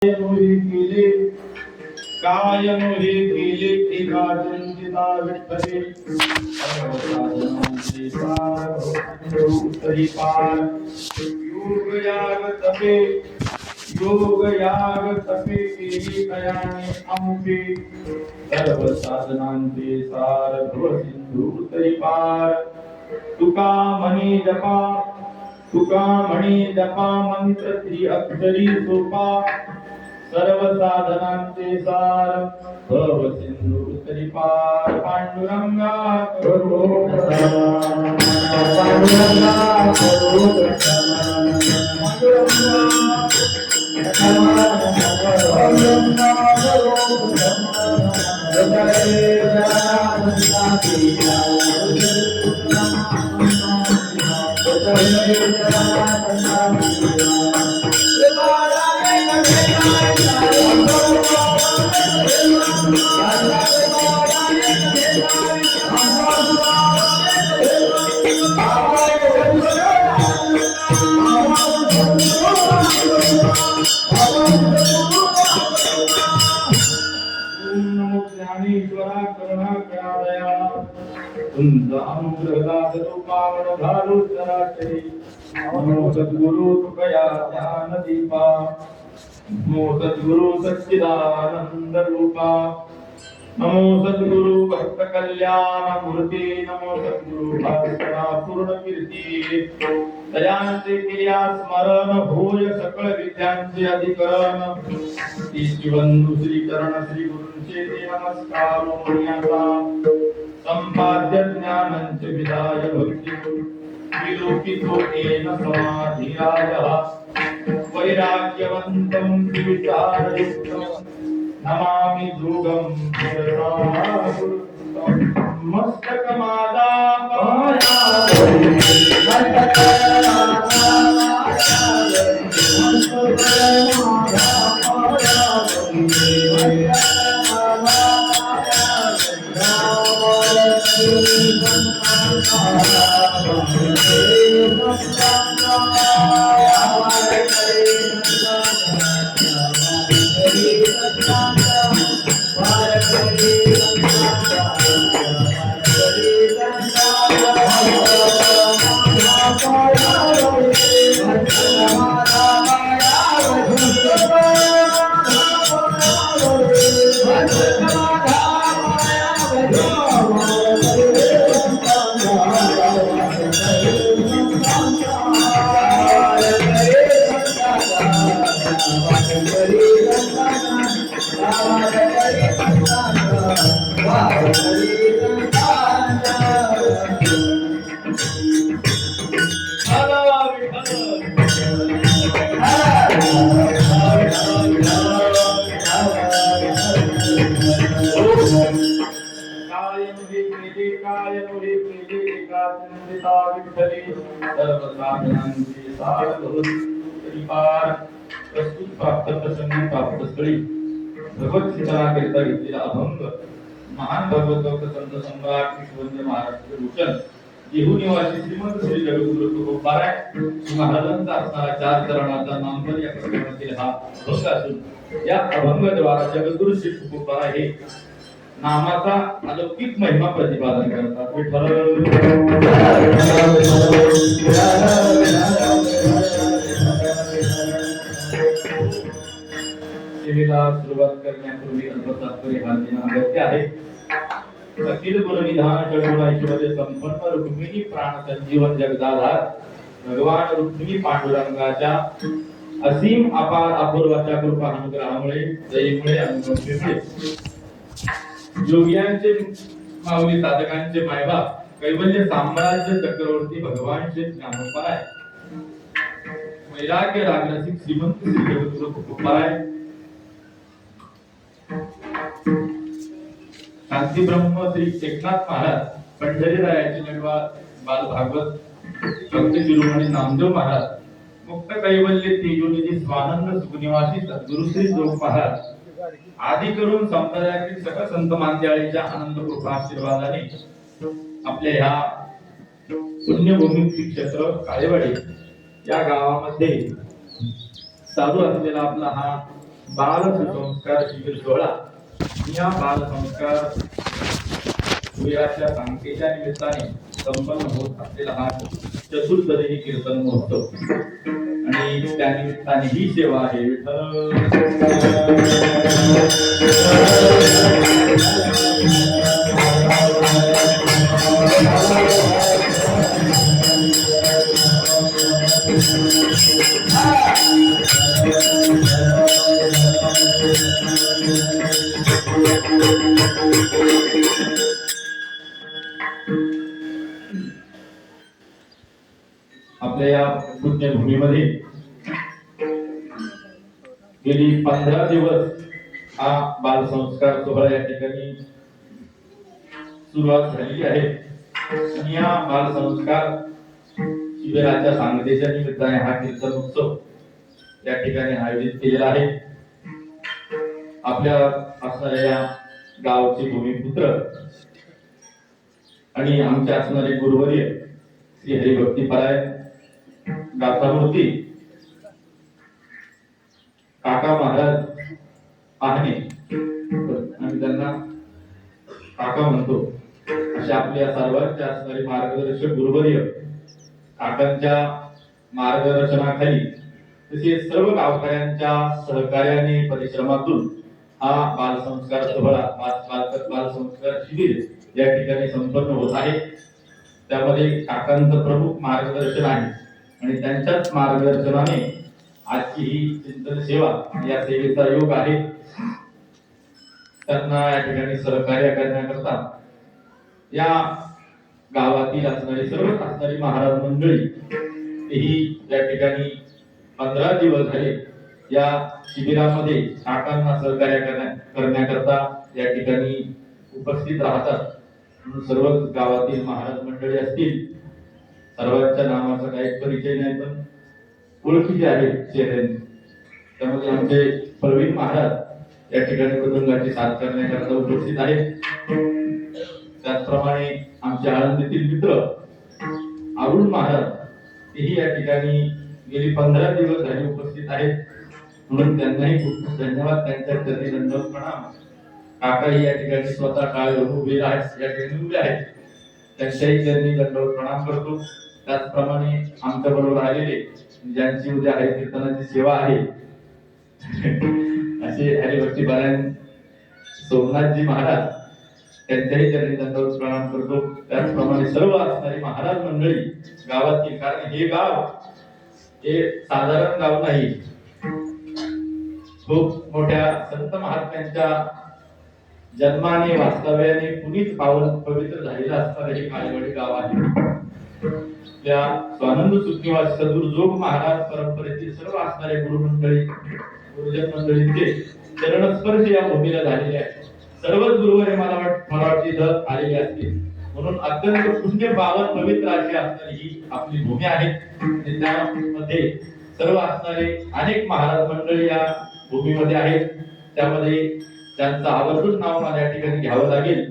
केले काय मोहे केले एका चिंतिता विठ्ठले तरी पार योग याग तपे केली कयाने अमुखे सर्व साधनांचे सार भव सिंधू तरी पार तुका म्हणे जपा मंत्र त्री अक्षरी सोपा सर्व साधनांचे सार भव सिंधू तरी पार पांडुरंगा करो पांडुरंगा करो ज्ञानेश्वरा करुणा कळादया तुमचा अनुग्रहात रूपावण घालू चराचरी नमो सद्गुरु तुकया ज्ञान दीपा नमो सद्गुरु सच्चिदानंद रूपा नमो सद्गुरु भक्त कल्याण मूर्ती नमो सद्गुरु भास्करा पूर्ण कीर्ती दयांचे क्रिया स्मरण भोज सकळ विद्यांचे अधिकरण श्री शिवंदु श्री चरण श्री गुरूंचे नमस्कार मुनियाचा संपाद्य ज्ञानंच विदाय भक्ती विलोकितो येन समाधिराय वैराग्यवंतं विचारयुक्तं नमामि ध्रुवं मस्तकमादा भगवत चिंतना करिता घेतलेला अभंग महान भगवत संत सम्राट विश्ववंद्य महाराष्ट्र भूषण जेहू निवासी श्रीमंत श्री जगद्गुरु तुकोबाराय महाराजांचा असणारा 4 चरणाचा नामपर या प्रकरणातील हा अभंग असून या अभंगाद्वारा जगद्गुरु श्री तुकोबाराय हे नामाचा अलौकिक महिमा प्रतिपादन करतात. सेवेला सुरुवात करण्यापूर्वी अल्पतात्पर्य हालणे अगत्य आहे. अखिल गुणविधान चळवळीमध्ये संपन्न रुक्मिणी प्राण संजीवन जगदाधार भगवान रुक्मिणी पांडुरंगाच्या असीम अपार अपूर्वाच्या कृपा अनुग्रहामुळे दयेमुळे अनुग्रहामुळे योग्यांचे माऊली साधकांचे मायबाप कैवल्य साम्राज्य चक्रवर्ती भगवान श्री ज्ञानोपाय वैराग्य रागरसिक श्रीमंत श्री जगद्गुरु तुकोबाराय शांती ब्रह्म श्री एकनाथ महाराज पंढरीरायाचे नडवा बाल भागवत भक्त शिरोमणी नामदेव महाराज मुक्त कैवल्य तेजोनिधी स्वानंद सुखनिवासी सद्गुरु श्री जोग महाराज आदि करून संप्रदायातील सकल संत मांद्याळीच्या आनंद कृपा आशीर्वादाने आपल्या ह्या पुण्यभूमी क्षेत्र काळेवाडी या गावामध्ये चालू असलेला आपला हा बाल सुसंस्कार शिबिर सोहळा या बाल संस्कार शिबिराच्या सांगतेच्या निमित्ताने संपन्न होत असलेला हा चतुर्दशी कीर्तन महोत्सव आणि त्या निमित्ताने ही सेवा आहे आपल्या या पुण्यभूमीमध्ये गेली 15 दिवस हा बाल संस्कार सोहळा या ठिकाणी सुरुवात झालेली आहे आणि या बाल संस्कार शिबिराच्या सांगतेच्या निमित्ताने हा कीर्तन उत्सव या ठिकाणी आयोजित केलेला आहे. आपल्या असणाऱ्या या गावचे भूमिपुत्र आणि आमचे असणारे गुरुवर्य श्री हरिभक्तीपरायण गाथामूर्ती काका महाराज पाहणे आणि त्यांना काका म्हणतो अशा आपल्या सर्वांच्या असणारे मार्गदर्शक गुरुवर्य काकांच्या मार्गदर्शनाखाली तसेच सर्व गावकऱ्यांच्या सहकार्याने परिश्रमातून हा बाल संस्कार सोहळा बाल संस्कार शिबिर या ठिकाणी संपन्न होत आहे. त्यामध्ये काकांचं प्रमुख मार्गदर्शन आहे आणि त्यांच्याच मार्गदर्शनाने आजची ही चिंतन सेवा या सेवेचा योग आहे. त्यांना या ठिकाणी सहकार्य करण्याकरता या गावातील असणारी सर्व असणारी महाराज मंडळी ही या ठिकाणी 15 दिवस झाले या शिबिरामध्ये काकांना सहकार्य करण्याकरता या ठिकाणी उपस्थित राहतात. म्हणून सर्व गावातील महाराज मंडळी असतील सर्वांच्या नावाचा काही परिचय नाही पण ओळखीचे आहेत चेहऱ्याने. त्यामध्ये आमचे प्रवीण महाराज या ठिकाणी मृदंगाची साथ करण्याकरता उपस्थित आहेत. त्याचप्रमाणे आमचे आळंदीतील मित्र अरुण महाराज तेही या ठिकाणी गेली 15 दिवस झाले उपस्थित आहेत. म्हणून त्यांनाही खूप खूप धन्यवाद. त्यांच्या चरणी दंडवत प्रणाम. काकाही या ठिकाणी स्वतः काळ उभे आहेत या ठिकाणी उभे आहेत त्यांच्याही चरणी दंडवत प्रणाम करतो. त्याचप्रमाणे आमच्या बरोबर आलेले ज्यांची उद्या हरी कीर्तनाची सेवा आहे असे हरिभक्तीपरायण सोमनाथजी महाराज त्यांच्याही चरणी दंडवत प्रणाम करतो. त्याचप्रमाणे सर्व असणारी महाराज मंडळी गावातील, कारण हे गाव हे साधारण गाव नाही, खूप मोठ्या संत महात्म्यांच्या जन्माने वास्तव्याने पुनीत पावन पवित्र झालेलं असणारे हे काळेवाडी गाव आहे. त्या स्वानंद सुखनिवास सद्गुरुजोग महाराज परंपरेतील सर्व असणारे गुरुमंडळी गुरुजन मंडळींचे चरणस्पर्श या भूमीला झालेले आहे. सर्वच गुरुवारी मला वाटते इथं आलेले असतील. म्हणून अत्यंत पुण्य पावन पवित्र अशी असणारी ही आपली भूमी आहे. त्यामध्ये सर्व असणारे अनेक महाराज मंडळी या भूमीमध्ये आहेत. त्यामध्ये त्यांचं आवर्जून नाव मला या ठिकाणी घ्यावं लागेल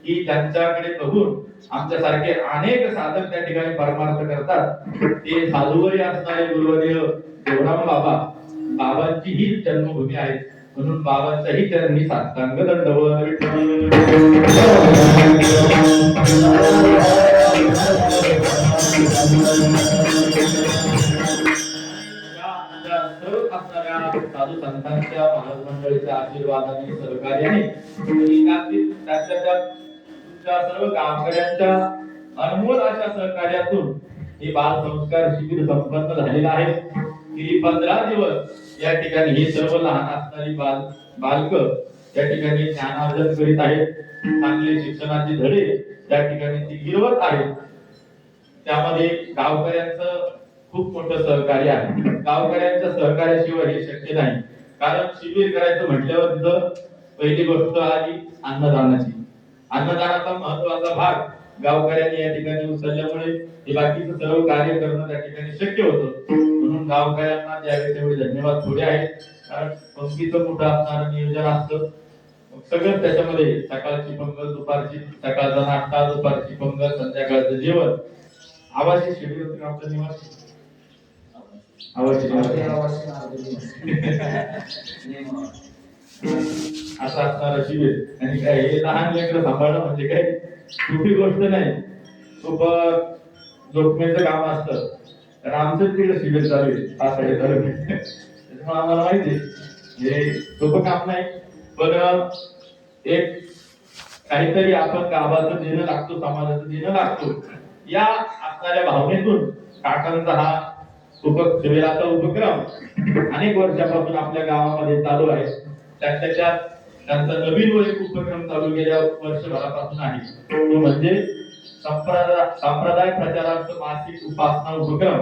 की त्यांच्याकडे बघून आमच्यासारखे अनेक साधक त्या ठिकाणी परमार्थ करतात. ते साधुवरी असणारे गुरुवर्य देवराम बाबांची ही जन्मभूमी आहे. म्हणून बाबांच्याही चरणी साष्टांग दंडवत. साधू संतांच्या महाराज मंडळीच्या आशीर्वादाने सहकार्याने तुमच्या सर्व गावकऱ्यांच्या अनमोल अशा सहकार्यातून हे बाल संस्कार शिबिर संपन्न झालेलं आहे. गेली 15 दिवस या ठिकाणी हे सर्व लहान असणारी बालक या ठिकाणी ज्ञानार्जन करीत आहेत. चांगले शिक्षणाचे धडे त्या ठिकाणी ती गिरवत आहेत. त्यामध्ये गावकऱ्यांचं खूप मोठं सहकार्य आहे. गावकऱ्यांच्या सहकार्याशिवाय हे शक्य नाही. कारण शिबिर करायचं म्हटल्यावर तिथं पहिली गोष्ट आली अन्नदानाची. अन्नदानाचा महत्वाचा भाग गावकऱ्यांनी या ठिकाणी उचलल्यामुळे हे बाकीचं सर्व कार्य करणं त्या ठिकाणी शक्य होतं. म्हणून गावकऱ्यांना त्यावेळी तेवढे धन्यवाद थोडे आहेत. कारण पंक्तीचं मोठं असणारं नियोजन असतं. सगळं त्याच्यामध्ये सकाळची पंगत, दुपारची सकाळचा नाश्ता, दुपारची पंगत, संध्याकाळचं जेवण. आवाजी शिबिर होतं आपलं निवासी अवश्य असं असणार शिबिर आणि काय हे लहान लेकरं सांभाळणं म्हणजे काय सोपी गोष्ट नाही. खूप जोखमीचं काम असतं. तर आमचं तिकडे शिबिर चालू आहे 5 चालू आहे त्याच्यामुळे आम्हाला माहिती आहे हे सोपं काम नाही. पण एक काहीतरी आपण गावाचं देणं लागतो, समाजाचं देणं लागतो या असणाऱ्या भावनेतून काकांचा हा शिबिराचा उपक्रम अनेक वर्षापासून आपल्या गावामध्ये चालू आहे. त्याच्या त्यांचा नवीन एक उपक्रम चालू गेल्या वर्षभरापासून आहे. तो म्हणजे संप्रदाय प्रचारार्थ मासिक उपासना उपक्रम.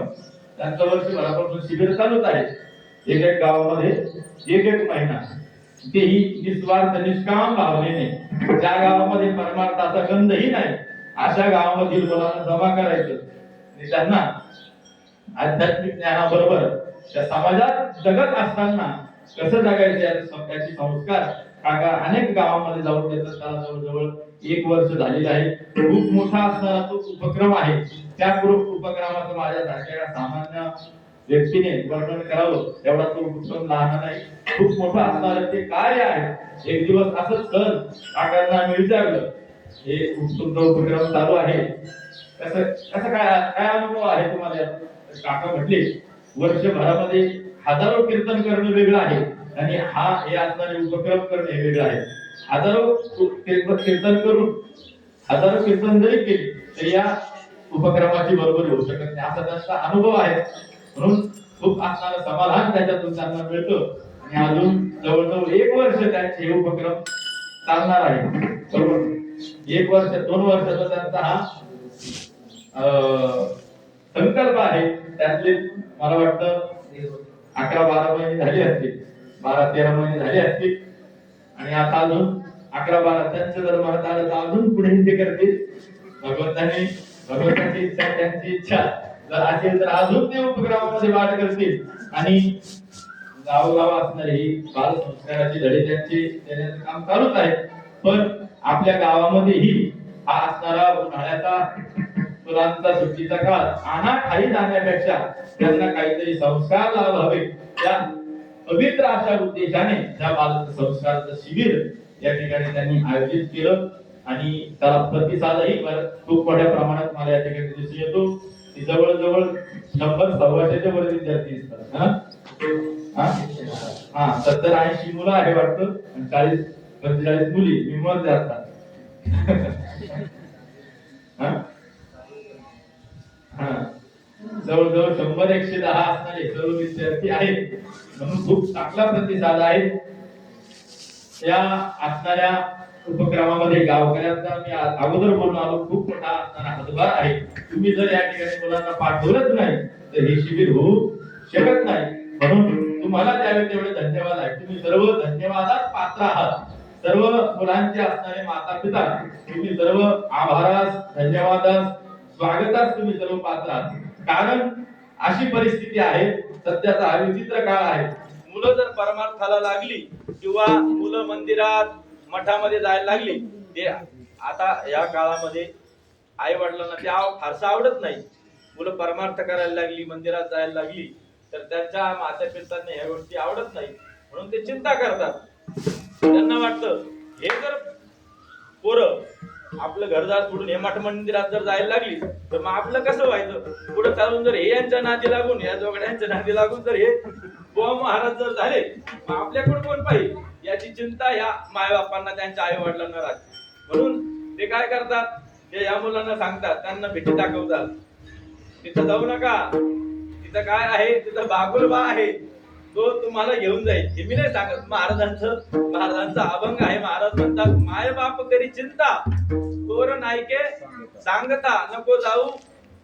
त्यांचं वर्षभरापासून शिबिर चालूच आहे. एक एक गावामध्ये एक महिना, तेही निस्वार्थ निष्काम भावनेने. ज्या गावामध्ये परमार्थाचा गंधही नाही अशा गावामधील मुलांना जमा करायचं आणि त्यांना आध्यात्मिक ज्ञानाबरोबर त्या समाजात जगत असताना कसं जगायचं याचे संस्कार काका अनेक गावांमध्ये जाऊन देतात. त्याला जवळजवळ 1 वर्ष झालेलं आहे. खूप मोठा असणारा तो उपक्रम आहे. त्या उपक्रमाचं माझ्यासारख्या सामान्य व्यक्तीने वर्णन करावं एवढा तो उपक्रम लहान नाही. खूप मोठा असणारं ते कार्य आहे. एक दिवस असंच सर काकांना मी विचारलं हे तुमचा उपक्रम चालू आहे कसं कसं काय काय अनुभव आहे तुम्हाला. काका म्हटले वर्षभरामध्ये हजारो कीर्तन करणं वेगळं आहे आणि हे असणारे उपक्रम करणं हे वेगळं आहे. हजारो कीर्तन करून हजारो कीर्तन जरी केली तरी या उपक्रमाची बरोबरी होऊ शकत नाही असा त्यांचा अनुभव आहे. म्हणून खूप असणारं समाधान त्याच्यातून त्यांना मिळतं आणि अजून जवळजवळ 1 वर्ष त्यांचे हे उपक्रम चालणार आहे. बरोबर 1 वर्ष 2 वर्षाचा त्यांचा हा संकल्प आहे. त्यातले मला वाटतं 11-12 महिने झाले असतील, 12-13 महिने झाले असतील आणि आता अजून 11-12 त्यांचं जर म्हणत आलं तर अजून पुढे ते करतील. भगवंताची इच्छा त्यांची इच्छा जर असेल तर अजून ते उपक्रमामध्ये वाढ करतील आणि गावोगाव असणारी ही बाल संस्काराची धडे त्यांची देण्याचं काम चालूच आहे. पण आपल्या गावामध्येही हा असणारा उन्हाळ्याचा मुलांचा सुट्टीचा काळ अनाठाई जाण्यापेक्षा त्यांना काहीतरी संस्कार लाभावे या पवित्र अशा उद्देशाने त्या बाल संस्काराचं शिबिर या ठिकाणी त्यांनी आयोजित केलं आणि त्याला प्रतिसादही खूप मोठ्या प्रमाणात मला या ठिकाणी दिसून येतो. जवळजवळ 100-125च्या वर विद्यार्थी दिसतात. 70-80 मुलं आहे वाटतं आणि 40-45 मुली विमोर असतात. जवळजवळ 100-110 असणारे सर्व विद्यार्थी आहेत. म्हणून खूप चांगला प्रतिसाद आहे. या असणाऱ्या उपक्रमामध्ये गावकऱ्यांचा मी अगोदर बोलून आलो खूप मोठा असणारा हातभार आहे. तुम्ही जर या ठिकाणी मुलांना पाठवलंच नाही तर हे शिबिर होऊ शकत नाही. म्हणून तुम्हाला त्यावेळी तेवढे धन्यवाद आहे. तुम्ही सर्व धन्यवादास पात्र आहात. सर्व मुलांचे असणारे माता पिता तुम्ही सर्व आभारास धन्यवादास स्वागतास तुम्ही सर्व पात्र आहात. कारण अशी परिस्थिती आहे सध्याचा हा विचित्र काळ आहे. मुलं जर परमार्थाला लागली किंवा मुलं मंदिरात मठामध्ये जायला लागली ते आता या काळामध्ये आई वडिलांना ते फारसं आवडत नाही. मुलं परमार्थ करायला लागली मंदिरात जायला लागली तर त्यांच्या माता पित्यांना ह्या गोष्टी आवडत नाही. म्हणून ते चिंता करतात. त्यांना वाटतं हे जर पोरं आपलं घरदार सोडून हे मठ मंदिरात जर जायला लागली तर मग आपलं कसं व्हायचं. पुढे चालून जर हे यांच्या नादी लागून या जोगड्यांच्या नादी लागून जर हे बुवा महाराज जर झाले मग आपल्याकडून कोण पाहिजे याची चिंता या मायबापांना त्यांच्या आई वडिलांना राहते. म्हणून ते काय करतात ते या मुलांना सांगतात, त्यांना भीती दाखवतात. तिथं जाऊ नका, तिथं काय आहे तिथं बागुलबा आहे तो तुम्हाला घेऊन जाईल. हे मी नाही सांगत, महाराजांचा अभंग आहे. महाराज म्हणतात माय बाप करी चिंता तोर नायके सांगता नको जाऊ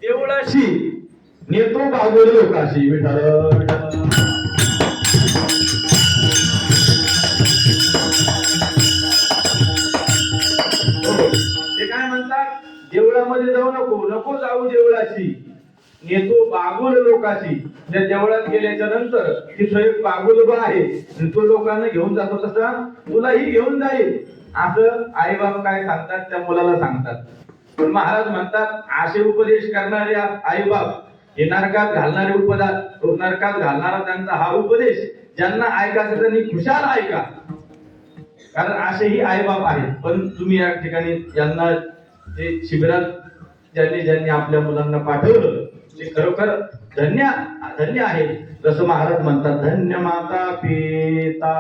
देवळाशी नेतो बागोल लोकाशी. ते काय म्हणतात देवळामध्ये जाऊ नको जाऊ देवळाशी नेतो बागुल लोकाशी. त्या देवळात गेल्याच्या नंतर तिथं एक बागुलबा आहे तो लोकांना घेऊन जातो तसा तुलाही घेऊन जाईल असं आई बाबा काय सांगतात त्या मुलाला सांगतात. पण महाराज म्हणतात असे उपदेश करणारे आई बाप हे नरकात घालणारे नरकात घालणारा त्यांचा हा उपदेश ज्यांना ऐकायचं त्यांनी खुशाल ऐका, कारण असेही आईबाप आहेत. पण तुम्ही या ठिकाणी यांना जे शिबिरात ज्यांनी ज्यांनी आपल्या मुलांना पाठवलं ते खरोखर धन्य धन्य आहे. जसं महाराज म्हणतात, धन्य माता पिता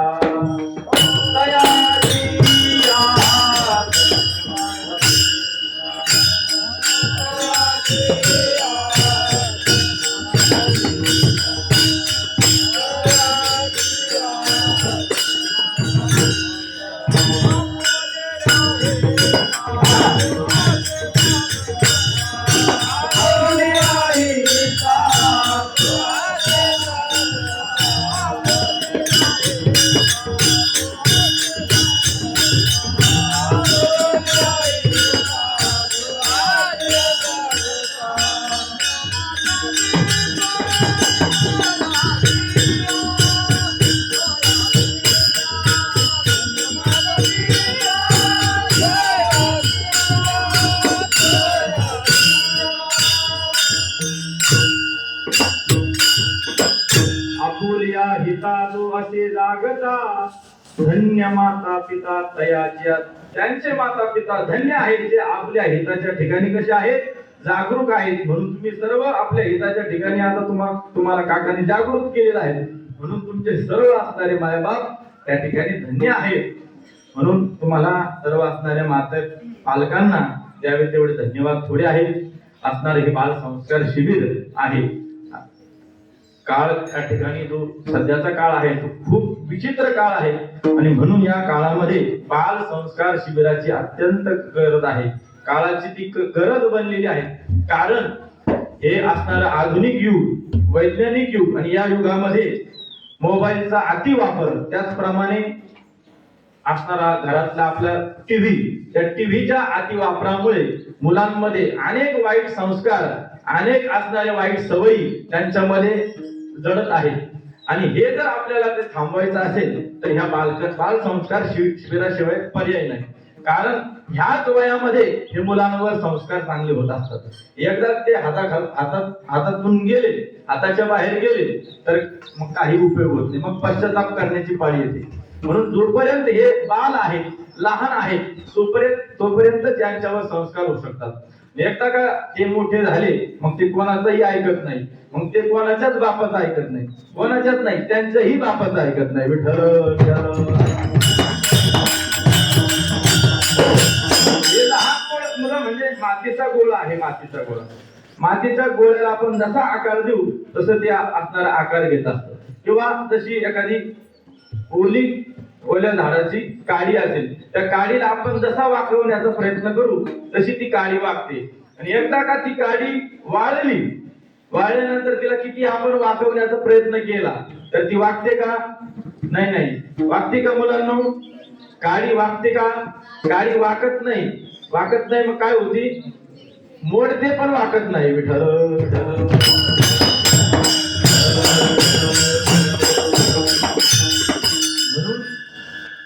आपुल्या हितालो असे जागता, धन्य माता पिता तयाच्या. त्यांचे माता पिता धन्य आहेत जे आपल्या हिताच्या ठिकाणी कसे आहेत, जागरूक आहेत. म्हणून तुम्ही सर्व आपल्या हिताच्या ठिकाणी आता तुम्हाला काकांनी जागृत केलेलं आहे. म्हणून तुमचे सर्व असणारे मायबाप त्या ठिकाणी धन्य आहेत. म्हणून तुम्हाला सर्व असणाऱ्या माता पालकांना द्यावे तेवढे धन्यवाद थोडे आहेत. असणारे हे बाल संस्कार शिबिर आहे. काळ त्या ठिकाणी जो सध्याचा काळ आहे तो खूप विचित्र काळ आहे आणि म्हणून या काळामध्ये बाल संस्कार शिबिराची अत्यंत गरज आहे. काळाची ती गरज बनलेली आहे. कारण हे असणारं आधुनिक युग, वैज्ञानिक युग आणि या युगामध्ये मोबाईलचा अति वापर, त्याचप्रमाणे असणारा घरातला आपला टीव्ही, त्या टीव्हीच्या अति वापरामुळे मुलांमध्ये अनेक वाईट संस्कार, अनेक असणाऱ्या वाईट सवयी त्यांच्यामध्ये जडत आहेत. आणि हे जर आपल्याला ते थांबवायचं असेल तर ह्या बाल संस्कार शिबिराशिवाय पर्याय नाही. कारण ह्याच वयामध्ये हे मुलांवर संस्कार चांगले होत असतात. एकदा ते हातातून गेले, हाताच्या बाहेर गेले तर मग काही उपयोग होत नाही, मग पश्चाताप करण्याची पाळी येते. म्हणून जोपर्यंत हे बाल आहेत, लहान आहेत, तोपर्यंत त्यांच्यावर संस्कार होऊ शकतात. एकदा का ते मोठे झाले मग ते कोणाचंही ऐकत नाही, मग ते कोणाच्याच बापाचं ऐकत नाही, कोणाच्याच नाही, त्यांच्याही बापाचं ऐकत नाही. विठ्ठल हे लहान मुलं म्हणजे मातीचा गोळा आहे. मातीच्या गोळ्याला आपण जसा आकार देऊ तसं ते असणारा आकार घेत असतं. किंवा जशी एखादी ओल्या झाडाची काडी असेल, त्या काडीला आपण जसा वाकवण्याचा प्रयत्न करू तशी ती काडी वागते. आणि एकदा का ती काडी वाळल्यानंतर तिला किती आपण वाकवण्याचा प्रयत्न केला तर ती वागते का? नाही. वागते का मुलांनो? काडी वागते का? काडी वाकत नाही. मग काय होती? मोडते पण वाकत नाही. विठ्ठल म्हणून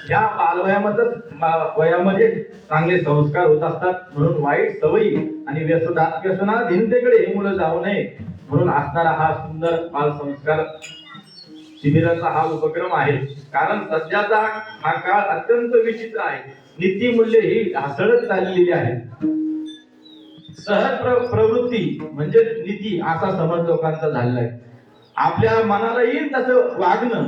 या वयामध्ये चांगले संस्कार होत असतात. म्हणून वाईट सवयी आणि व्यसनाधीनतेकडे हे मुलं जाऊ नये म्हणून असणारा हा सुंदर बाल संस्कार शिबिराचा हा उपक्रम आहे. कारण सध्याचा हा काळ अत्यंत विचित्र आहे. नीतिमूल्य ही ढासळत चाललेली आहे. सहज प्रवृत्ती म्हणजे नीती असा समज लोकांचा झालेला आहे. आपल्या मनाला येईल तसं वागणं,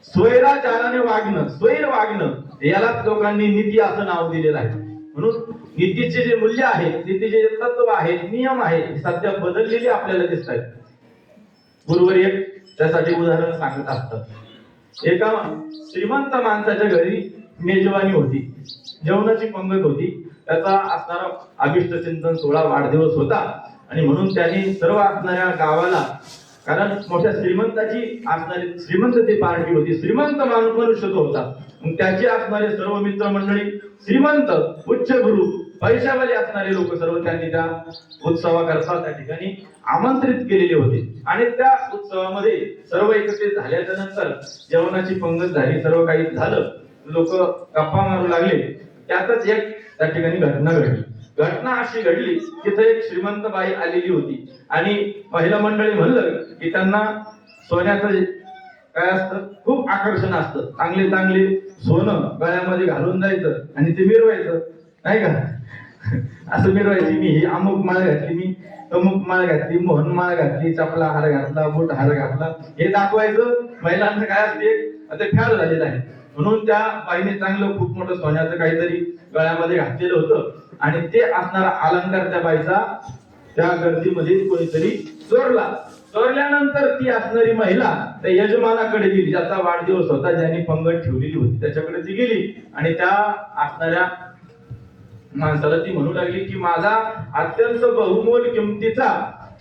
स्वैराचाराने वागणं, स्वैर वागणं, यालाच लोकांनी नीती असं नाव दिलेलं आहे. म्हणून नीतीचे जे मूल्य आहे, नीतीचे जे तत्व आहेत, नियम आहेत, सध्या बदललेले आपल्याला दिसत आहेत. बरोबर एक त्यासाठी उदाहरण सांगत असतात. एका श्रीमंत माणसाच्या घरी मेजवानी होती, जेवणाची पंगत होती. त्याचा असणारा अभिष्ट चिंतन सोहळा, वाढदिवस होता आणि म्हणून त्यांनी सर्व असणाऱ्या गावाला, कारण मोठ्या श्रीमंताची असणारी श्रीमंत ती पार्टी होती, श्रीमंत मनुष्य तो होता. मग त्याचे असणारे सर्व मित्रमंडळी, श्रीमंत, उच्च गुरु, पैशावाले असणारे लोक सर्व त्यांनी त्या उत्सवाकरता त्या ठिकाणी आमंत्रित केलेले होते. आणि त्या उत्सवामध्ये सर्व एकत्रित झाल्याच्या नंतर जेवणाची पंगत झाली, सर्व काही झालं, लोक गप्पा मारू लागले. त्यातच एक त्या ठिकाणी घटना घडली. घटना अशी घडली, तिथे एक श्रीमंत बाई आलेली होती आणि महिला मंडळी म्हणलं की त्यांना सोन्याचं काय असतं, खूप आकर्षण असतं, चांगले चांगले सोनं गळ्यामध्ये घालून जायचं आणि ते मिरवायचं, नाही का? असं मिरवायची, मी ही अमुक माळ घातली, मी अमुक माळ घातली, मोहन माळ घातली, चपला हार घातला, बोट हार घातला, हे दाखवायचं. महिलांचं काय असते, आता फॅड झालेलं आहे, म्हणून त्या बाईने चांगलं खूप मोठं सोन्याचं काहीतरी गळ्यामध्ये घातलेलं होतं आणि ते असणारा अलंकार त्या बाईचा त्या गर्दीमध्ये कोणीतरी चोरला. चोरल्यानंतर ती असणारी महिला त्या यजमानाकडे गेली, ज्याचा वाढदिवस होता, ज्यांनी पंगत ठेवलेली होती, त्याच्याकडे ती गेली आणि त्या असणाऱ्या माणसाला ती म्हणू लागली की माझा अत्यंत बहुमोल किमतीचा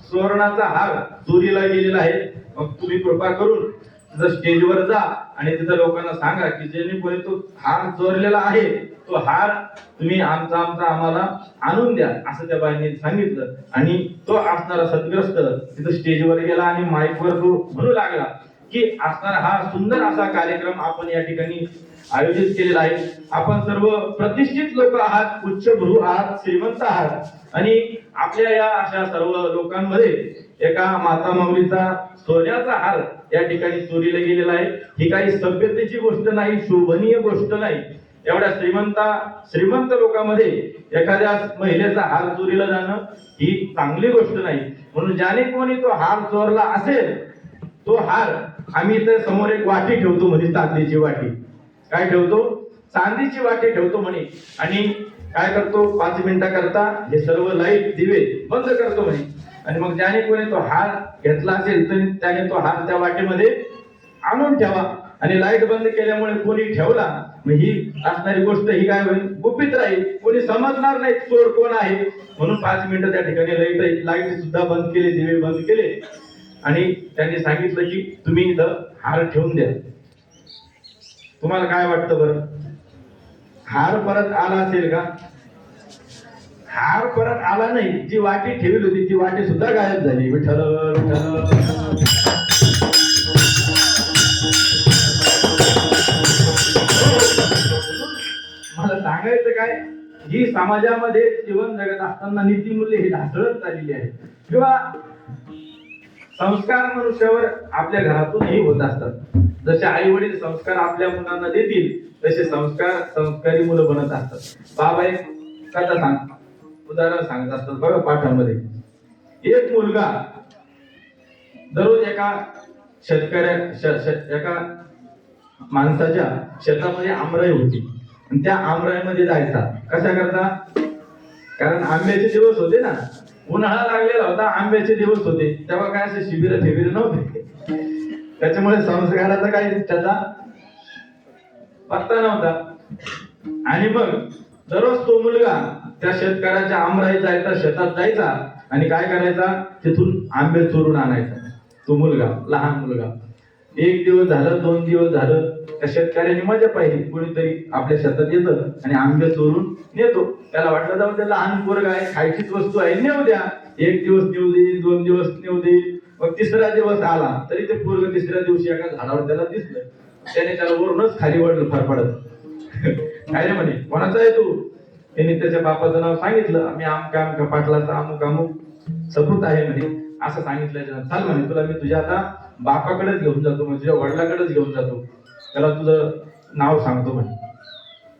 सुवर्णाचा हार चोरीला गेलेला आहे, मग तुम्ही कृपा करून जर स्टेजवर जा आणि तिथं लोकांना सांगा की ज्यांनी कोणी तो हार चोरलेला आहे तो हार तुम्ही आमचा आम्हाला आणून द्या, असं त्या बाईने सांगितलं. आणि तो असणारा सद्ग्रस्त तिथं स्टेजवर गेला आणि माईकवर तो म्हणू लागला की असणारा हा सुंदर असा कार्यक्रम आपण या ठिकाणी आयोजित केलेला आहे. आपण सर्व प्रतिष्ठित लोक आहात, उच्चभ्रू आहात, श्रीमंत आहात आणि आपल्या या अशा सर्व लोकांमध्ये एका माता माऊलीचा सोन्याचा हार या ठिकाणी चोरीला गेलेला आहे. ही काही सभ्यतेची गोष्ट नाही, शोभनीय गोष्ट नाही. एवढ्या श्रीमंत लोकांमध्ये एखाद्या महिलेचा हार चोरीला जाणं ही चांगली गोष्ट नाही. म्हणून ज्याने कोणी तो हार चोरला असेल, तो हार आम्ही इथे समोर एक वाटी ठेवतो म्हणे, चांदीची वाटी. काय ठेवतो? चांदीची वाटी ठेवतो म्हणे. आणि काय करतो, 5 मिनिटाकरता हे सर्व लाईट दिवे बंद करतो म्हणे. आणि मग ज्याने कोणी तो हार घेतला असेल तर त्याने तो हार त्या वाटेमध्ये आणून ठेवा. आणि लाईट बंद केल्यामुळे कोणी ठेवला, मग ही असणारी गोष्ट ही काय होईल, गुपित राहील, कोणी समजणार नाही चोर कोण आहे. म्हणून 5 मिनिटं त्या ठिकाणी लाईट सुद्धा बंद केले, दिवे बंद केले आणि त्यांनी सांगितलं की तुम्ही इथं हार ठेवून द्या. तुम्हाला काय वाटतं बरं, हार परत आला असेल का? हार परत आला नाही, जी वाटी ठेवली होती ती वाटी सुद्धा गायब झाली. विठ्ठल विठ्ठल. मला सांगायचं काय, ही समाजामध्ये जीवन जगत असताना नीतिमूल्य ही ढासळत चाललेली आहे. किंवा संस्कार मनुष्यावर आपल्या घरातूनही होत असतात. जसे आई वडील संस्कार आपल्या मुलांना देतील तसे संस्कार संस्कारी मुलं बनत असतात. बाबा एक कथा उदाहरण सांगत असतात बघा पाठामध्ये. एक मुलगा दररोज एका एका माणसाच्या शेतामध्ये आमराई होती आणि त्या आमराईमध्ये जायचा. कशा करता? कारण आंब्याचे दिवस होते ना, उन्हाळा लागलेला होता, आंब्याचे दिवस होते, तेव्हा काय असे शिबिर फेबिर नव्हते, त्याच्यामुळे संस्काराचा काही त्याचा पत्ता नव्हता. आणि मग दररोज तो मुलगा त्या शेतकऱ्याच्या आमराई जायचा, शेतात जायचा आणि काय करायचा, तिथून आंबे चोरून आणायचा. तो मुलगा, लहान मुलगा. 1 दिवस झालं, 2 दिवस झालं, त्या शेतकऱ्याने मजा पाहिली, कोणीतरी आपल्या शेतात येतं आणि आंबे चोरून नेतो. त्याला वाटलं जाऊ त्या लहान पोरगा आहे, खायचीच वस्तू आहे, नेऊ द्या. 1 दिवस नेऊ देईल, 2 दिवस नेऊ देईल, मग 3रा दिवस आला तरी ते पोरग 3ऱ्या दिवशी एका झाडावर त्याला दिसलं. त्याने त्याला वरूनच खाली वाढलं फार पडत. काय रे म्हणे, कोणाचा आहे तू? त्याने त्याच्या बापाचं नाव सांगितलं, आम्ही आमका पाटलाचा अमुक अमुक सपूत आहे म्हणे, असं सांगितलं. चाल म्हणे, तुला मी तुझ्या आता बापाकडेच घेऊन जातो, म्हणजे तुझ्या वडिलाकडेच घेऊन जातो, त्याला तुझं नाव सांगतो म्हणे.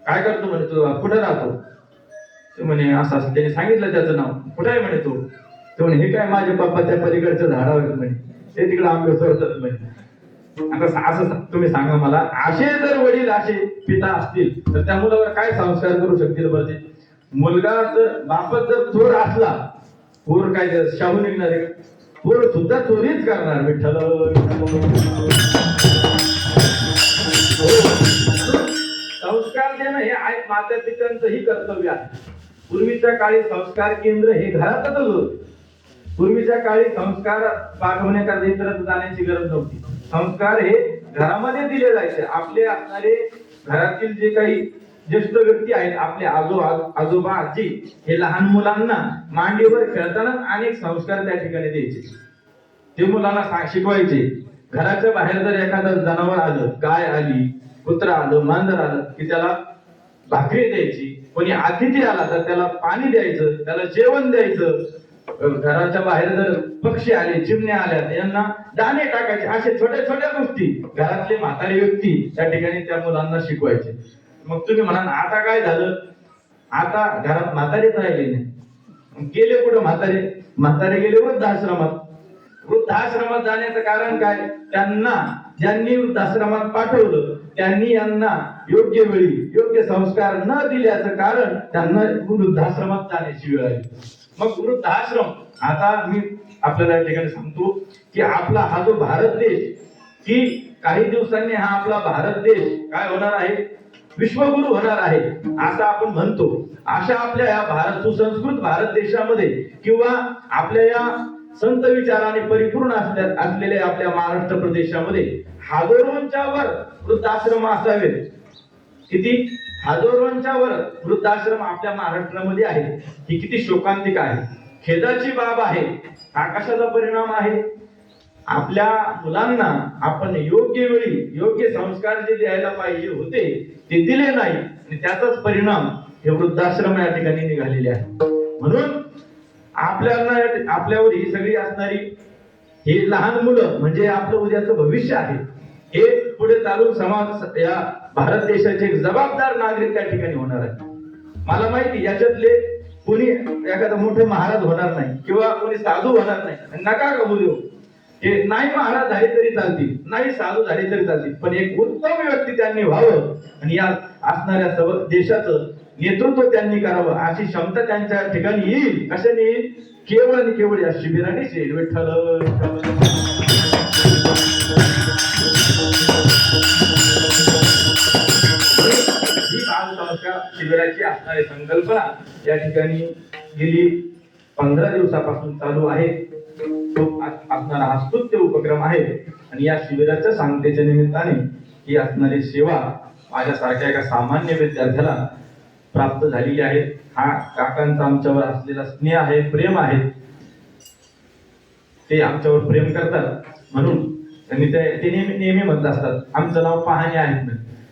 काय करतो म्हणे तुझा बाप, कुठे राहतो? ते म्हणे असं असं. त्याने सांगितलं त्याचं नाव. कुठे आहे म्हणे तू? ते म्हणे हे काय माझे पप्पा त्या पलीकडच्या झाडावर म्हणे, ते तिकडे आंबे चोरतात म्हणे. आता असं तुम्ही सांगा मला, असे जर वडील असे पिता असतील तर त्या मुलावर काय संस्कार करू शकतील बरं? ते मुलगा जर बापच जर चोर असला, पोर काय शाहू निघणार आहे का? पोर सुद्धा चोरीच करणार. विठ्ठल. संस्कार देणं हे माता पित्यांचंही कर्तव्य आहे. पूर्वीच्या काळी संस्कार केंद्र हे घरातच होत. पूर्वीच्या काळी संस्कार पाठवण्याकरता इतरत्र जाण्याची गरज नव्हती. संस्कार हे घरामध्ये दिले जायचे. आपले असणारे घरातील जे काही ज्येष्ठ व्यक्ती आहेत, आपले आजोबा आजी, हे लहान मुलांना मांडीवर खेळताना अनेक संस्कार त्या ठिकाणी द्यायचे. ते मुलांना शिकवायचे. घराच्या बाहेर जर एखादं जनावर आलं, गाय आली, कुत्रा आलं, मांजर आलं की त्याला भाकरी द्यायची, कोणी अतिथी आला तर त्याला पाणी द्यायचं, त्याला जेवण द्यायचं, घराच्या बाहेर जर पक्षी आले, चिमण्या आल्या यांना दाणे टाकायचे, अशा छोट्या छोट्या गोष्टी घरातले म्हातारे व्यक्ती त्या ठिकाणी त्या मुलांना शिकवायचे. मग तुम्ही म्हणाल आता काय झालं, आता घरात म्हातारेच राहिले नाही, गेले कुठं म्हातारे? म्हातारे गेले वृद्धाश्रमात. वृद्धाश्रमात जाण्याचं कारण काय? त्यांना ज्यांनी वृद्धाश्रमात पाठवलं त्यांनी यांना योग्य वेळी योग्य संस्कार न दिल्याचं कारण त्यांना वृद्धाश्रमात जाण्याची वेळ आली. मग वृद्धाश्रम, आता मी आपल्याला या ठिकाणी सांगतो की आपला हा जो भारत देश, की काही दिवसांनी हा आपला भारत देश काय होणार आहे? विश्वगुरु होणार आहे असं आपण म्हणतो. अशा आपल्या या भारत सुसंस्कृत भारत देशामध्ये किंवा आपल्या या संत विचाराने परिपूर्ण असलेल्या आपल्या महाराष्ट्र प्रदेशामध्ये हजारोंच्या वर वृद्धाश्रम असावेत. किती? हजारोंच्या वर वृद्धाश्रम आपल्या महाराष्ट्रामध्ये आहे. ही किती शोकांतिक आहे, खेदाची बाब आहे. हा कशाचा परिणाम आहे? आपल्या मुलांना आपण योग्य वेळी योग्य संस्कार जे द्यायला पाहिजे होते ते दिले नाही आणि त्याचाच परिणाम हे वृद्धाश्रम या ठिकाणी निघालेले आहे. म्हणून आपल्याला आपल्यावर ही सगळी असणारी हे लहान मुलं म्हणजे आपलं उद्याचं भविष्य आहे. हे पुढे चालून समाज या भारत देशाचे एक जबाबदार नागरिक त्या ठिकाणी होणार आहे. मला माहिती याच्यातले कोणी एखादा मोठं महाराज होणार नाही किंवा कोणी साधू होणार नाही, नका कबू देऊ. हे नाही महाराज झाले तरी चालतील, नाही साधू झाले तरी चालतील, पण एक उत्तम व्यक्ती त्यांनी व्हावं आणि या असणाऱ्या देशाचं नेतृत्व त्यांनी करावं अशी क्षमता त्यांच्या ठिकाणी येईल. कशाने येईल? केवळ आणि केवळ या शिबिरानेच येईल. विठ्ठल ही बालसंस्कार शिबिराची असणारी संकल्पना या ठिकाणी गेली 15 दिवसापासून चालू आहे. तो असणारा हा स्तुत्य उपक्रम आहे आणि या शिबिराच्या सांगतेच्या निमित्ताने ही असणारी सेवा माझ्यासारख्या एका सामान्य विद्यार्थ्याला प्राप्त झालेली आहे. हा काकांचा आमच्यावर असलेला स्नेह आहे, प्रेम आहे. ते आमच्यावर प्रेम करतात म्हणून त्यांनी ते नेहमी म्हणत असतात आमचं नाव पाहणे आहेत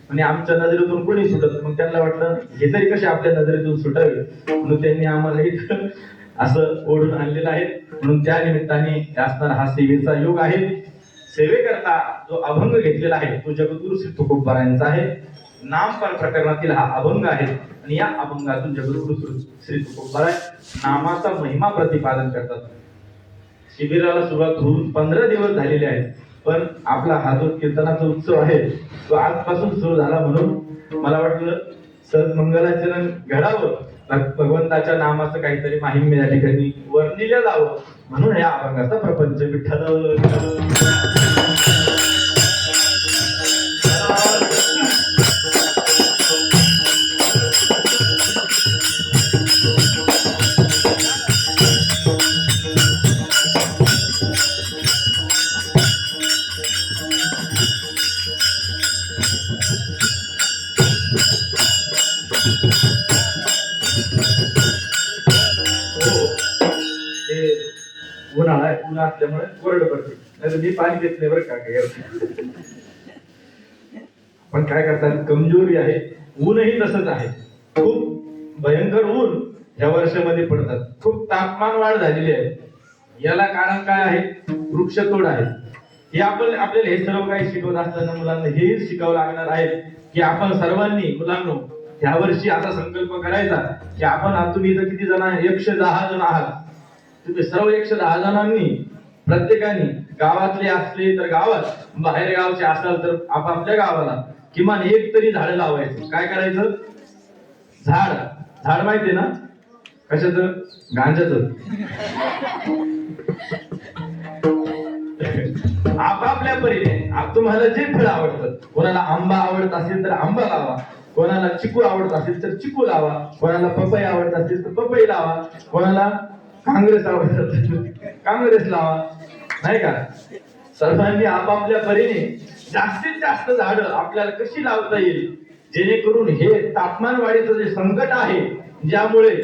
म्हणजे आमच्या नजरेतून कोणी सुटत. मग त्यांना वाटलं हे तरी कसे आपल्या नजरेतून सुटावे म्हणून त्यांनी आम्हाला इथं असं ओढून आणलेलं आहे. म्हणून त्या निमित्ताने असणारा हा सेवेचा योग आहे. सेवेकरता जो अभंग घेतलेला आहे तो जगद्गुरु श्री तुकोबारायांचा आहे. नामपर प्रकरणातील हा अभंग आहे आणि या अभंगातून जगद्गुरु श्री तुकोबाराय नामाचा महिमा प्रतिपादन करतात. शिबिराला सुरुवात होऊन 15 दिवस झालेले आहेत, पण आपला हा जो कीर्तनाचा उत्सव आहे तो आजपासून सुरू झाला. म्हणून मला वाटलं सद्मंगलाचरण घडावं, भगवंताच्या नामाचं काहीतरी माहिम्य या ठिकाणी वर्णिलं जावं म्हणून या अभंगाचा प्रपंच. विठ्ठल उन्हाळा ऊन असल्यामुळे कोरडं पडते, नाही मी पाणी देत नाही बरं का. पण काय करतात, कमजोरी आहे. ऊनही तसंच आहे, खूप भयंकर ऊन ह्या वर्षामध्ये पडतात. खूप तापमान वाढ झालेली आहे. याला कारण काय आहे? वृक्षतोड आहे. हे आपल्याला हे सर्व काही शिकवत असताना मुलांना हेही शिकावं लागणार आहे की आपण सर्वांनी मुलांनो ह्या वर्षी असा संकल्प करायचा की आपण तुम्ही इथं किती जण आहे? 110 जण आहात. तुम्ही सर्व 110 जणांनी प्रत्येकाने गावातले असले तर गावात, बाहेर गावचे असाल तर आपापल्या गावाला किमान एक तरी झाड लावायचं. काय करायचं? झाड माहितीये ना कशाचं? गांजाचं. आपापल्या परीने तुम्हाला जे फळ आवडतात, कोणाला आंबा आवडत असेल तर आंबा लावा, कोणाला चिकू आवडत असेल तर चिकू लावा, कोणाला पपई आवडत असेल तर पपई लावा, कोणाला काँग्रेस आवडत असेल काँग्रेस लावा, नाही का? सर्वांनी आपापल्या परीने जास्तीत जास्त झाडं आपल्याला कशी लावता येईल जेणेकरून हे तापमान वाढीचं जे संकट आहे, ज्यामुळे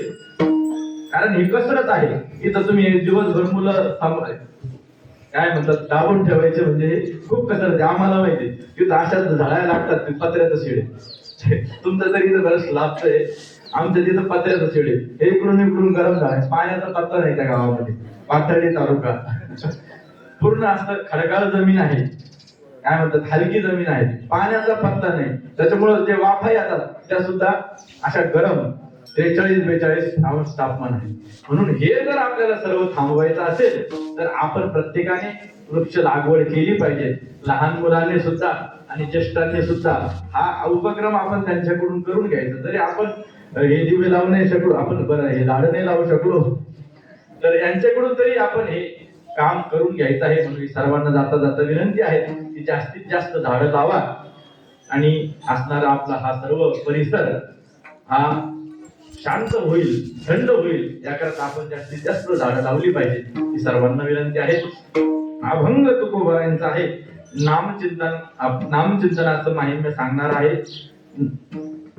कारण ही कसरत आहे. इथं तुम्ही दिवसभर मुलं काय म्हणतात दाबून ठेवायचे म्हणजे खूप कसरत आहे. आम्हाला माहिती तिथं अशाच झाडायला लागतात पत्र्याचं शेड. तुमचं तरी इथं बरंच लाभतंय. आमच्या तिथं पत्र्याचं शेड आहे. हे इकडून गरम झालं, पाण्याचा पत्ता नाही त्या गावामध्ये. पाथर्डी तालुका पूर्ण असं खडकाळ जमीन आहे, काय म्हणतात हलकी जमीन आहे, पाण्याचा पत्ता नाही. त्याच्यामुळे जे वाफा येतात त्या सुद्धा अशा गरम 43-42 अंश तापमान आहे. म्हणून हे जर आपल्याला सर्व थांबवायचं असेल तर आपण प्रत्येकाने वृक्ष लागवड केली पाहिजे. लहान मुलांनी सुद्धा आणि ज्येष्ठांनी सुद्धा हा उपक्रम आपण त्यांच्याकडून करून घ्यायचा. जरी आपण हे दिवे लावू नाही शकलो, आपण बरं हे झाडं नाही लावू शकलो, तर यांच्याकडून तरी आपण हे काम करून घ्यायचं आहे. म्हणून सर्वांना जाता जाता विनंती आहे की जास्तीत जास्त झाडं लावा आणि असणारा आपला हा सर्व परिसर हा शांत होईल, थंड होईल, याकरता आपण जास्तीत जास्त झाडं लावली पाहिजे ही सर्वांना विनंती आहे. अभंग तुकोबा यांचा आहे नामचिंतनाचं माहिम्य सांगणार आहे.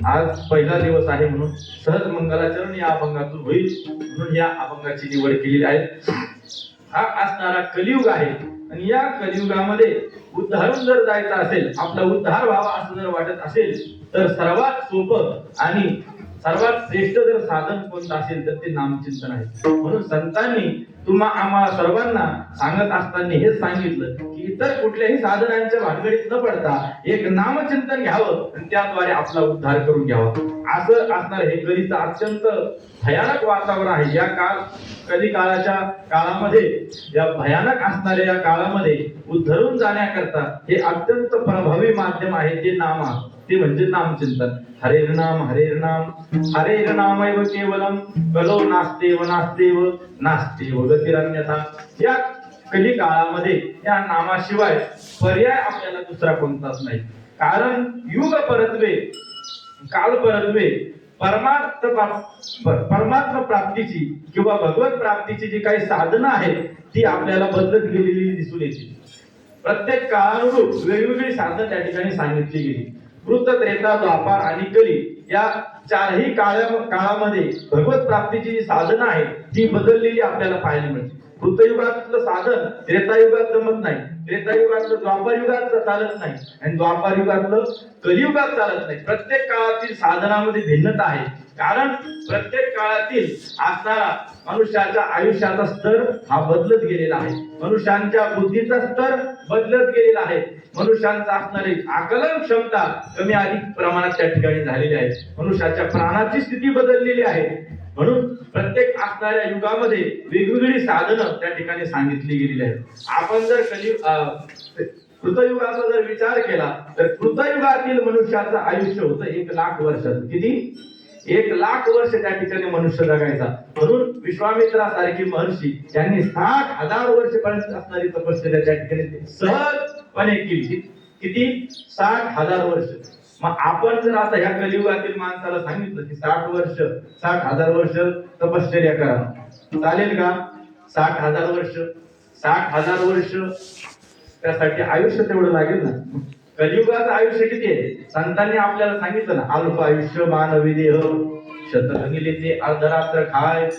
आज पहिला दिवस आहे म्हणून सहज मंगलाचरण या अभंगातून होईल म्हणून या अभंगाची निवड केलेली आहे. हा असणारा कलियुग आहे आणि या कलियुगामध्ये उद्धारून जर जायचं असेल, आपला उद्धार व्हावा असं जर वाटत असेल तर सर्वात सोपं आणि सर्वात श्रेष्ठ जर साधन कोणतं असेल तर ते नामचिंतन आहे. म्हणून संतांनी आम्हाला सर्वांना सांगत असताना हेच सांगितलं की इतर कुठल्याही साधनांच्या भानगडीत न पडता एक नामचिंतन घ्यावं आणि त्याद्वारे आपला उद्धार करून घ्यावा. असं असणार हे कलीचं अत्यंत भयानक वातावरण आहे. या कली काळाच्या काळामध्ये, या भयानक असणाऱ्या या काळामध्ये उद्धरून जाण्याकरता हे अत्यंत प्रभावी माध्यम आहे ते नाम आहे, ते म्हणजे नामचिंतन. हरेर नामैव केवलम कलो नास्तेव गतिरन्यथा. या कली काळामध्ये या नामाशिवाय पर्याय आपल्याला दुसरा कोणताच नाही. कारण युग परत्वे काल परत्वे परमात्मा प्राप्तीची किंवा भगवत प्राप्तीची जी काही साधनं आहेत ती आपल्याला बदलत गेलेली दिसून येते. प्रत्येक काळानुरूप वेगवेगळी साधनं त्या ठिकाणी सांगितली गेली. कृत, त्रेता, द्वापार आणि कली या चारही काळामध्ये भगवत प्राप्तीची जी साधनं आहेत ती बदललेली आपल्याला पाहायला मिळते. कृतयुगातलं साधन त्रेतायुगात जमत नाही, त्रेतायुगातलं द्वापार युगात चालत नाही आणि द्वापार युगातलं कलियुगात चालत नाही. प्रत्येक काळातील साधनामध्ये भिन्नता आहे. कारण प्रत्येक काळातील असणारा मनुष्याच्या आयुष्याचा स्तर हा बदलत गेलेला आहे. मनुष्यांच्या बुद्धीचा स्तर बदलत गेलेला आहे. मनुष्यांचा असणारी आकलन क्षमता कमी अधिक प्रमाणात त्या ठिकाणी झालेली आहे. मनुष्याच्या प्राणाची स्थिती बदललेली आहे. म्हणून प्रत्येक असणाऱ्या युगामध्ये वेगवेगळी साधनं त्या ठिकाणी सांगितली गेलेली आहेत. आपण जर कृतयुगाचा जर विचार केला तर कृतयुगातील मनुष्याचं आयुष्य होतं 1,00,000 वर्षाचं. किती? 1,00,000 वर्ष त्या ठिकाणी मनुष्य जगायचा. म्हणून विश्वामित्रासारखी महर्षी यांनी 60,000 वर्ष पर्यंत असणारी तपश्चर्या त्या ठिकाणी सहजपणे केली. किती? 60,000 वर्ष. मग आपण जर आता ह्या कलियुगातील माणसाला सांगितलं की 60,000 वर्ष तपश्चर्या करा, चालेल का? 60,000 वर्ष 60,000 वर्ष त्यासाठी आयुष्य तेवढं लागेल ना. कलियुगाचं आयुष्य किती आहे? संतांनी आपल्याला सांगितलं ना, अल्प आयुष्य मानवी देह शतगणी लेते अर्धरात्र खाय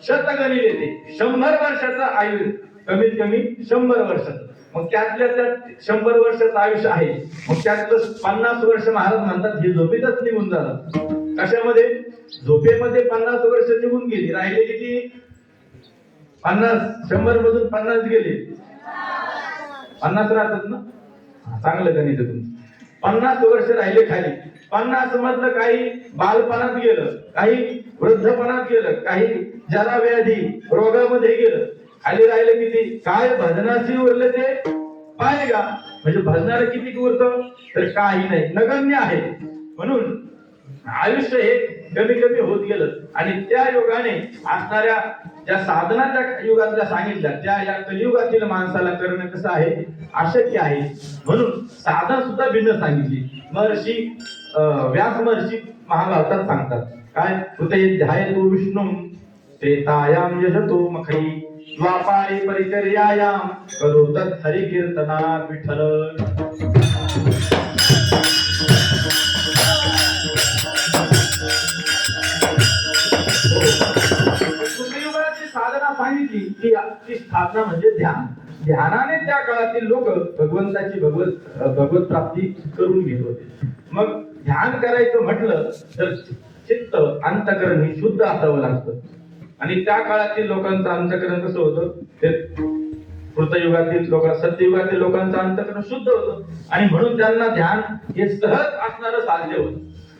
शतगणी लेते. 100 वर्षाचं आयुष्य, कमीत कमी 100 वर्षाचं. मग त्यातल्या त्यात 100 वर्षाचं आयुष्य आहे. मग त्यातलं 50 वर्ष महाराज म्हणतात हे झोपेतच निघून झालं. कशामध्ये? झोपेमध्ये 50 वर्ष निघून गेली. राहिले किती? 50. 100 मधून 50 गेले, 50 राहतात ना. चांगलं गणित आहे तुमचं. 50 वर्ष राहिले खाली. 50 मधलं काही बालपणात गेलं, काही वृद्धपणात गेलं, काही जरा व्याधी रोगामध्ये गेलं. खाली राहिलं किती? काय भजनाशी उरले ते पाहिजे का? म्हणजे भजनाला किती उरतं? तर काही नाही, नगण्य आहे. म्हणून आयुष्य हे कमी कमी होत गेलं आणि त्या योगाने असणाऱ्या ज्या साधनाच्या युगातल्या सांगितल्या त्या या कलियुगातील माणसाला करणं कसं आहे? अशक्य आहे. म्हणून साधन सुद्धा भिन्न सांगितली. महर्षी व्यास महर्षी महाभारतात सांगतात काय? कुठे ध्यायतो विष्णू त्रेतायाम यजतो मखई द्वापारे परिचर्यायाम करोतत् हरि कीर्तना विठ्ठल. साधना सांगितली ती साधना म्हणजे ध्यान. ध्यानाने त्या काळातील लोक भगवंताची भगवत प्राप्ती करून घेत होते. मग ध्यान करायचं म्हटलं तर चित्त अंतकरण हे शुद्ध असावं लागतं. आणि त्या काळातील लोकांचं अंतकरण कसं होतं, ते कृतयुगातील लोक, सत्ययुगातील लोकांचं अंतकरण शुद्ध होतं आणि म्हणून त्यांना ध्यान हे सहज असणारं साध्य होतं.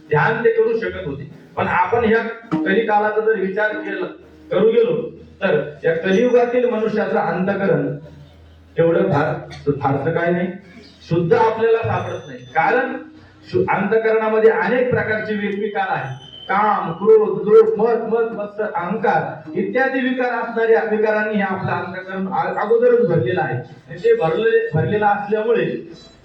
ध्यान ते करू शकत होते. पण आपण ह्या कलिकालाचा जर विचार करू गेलो तर या कलियुगातील मनुष्याचं अंतकरण एवढं फारसं काय नाही, शुद्ध आपल्याला सापडत नाही. कारण अंतकरणामध्ये अनेक प्रकारचे विकार आहेत. काम, क्रोध, लोभ, मद, मत्सर, अहंकार इत्यादी विकार असणाऱ्या विकारांनी हे आपलं अंतकरण अगोदरच भरलेलं आहे. ते भरलेलं असल्यामुळे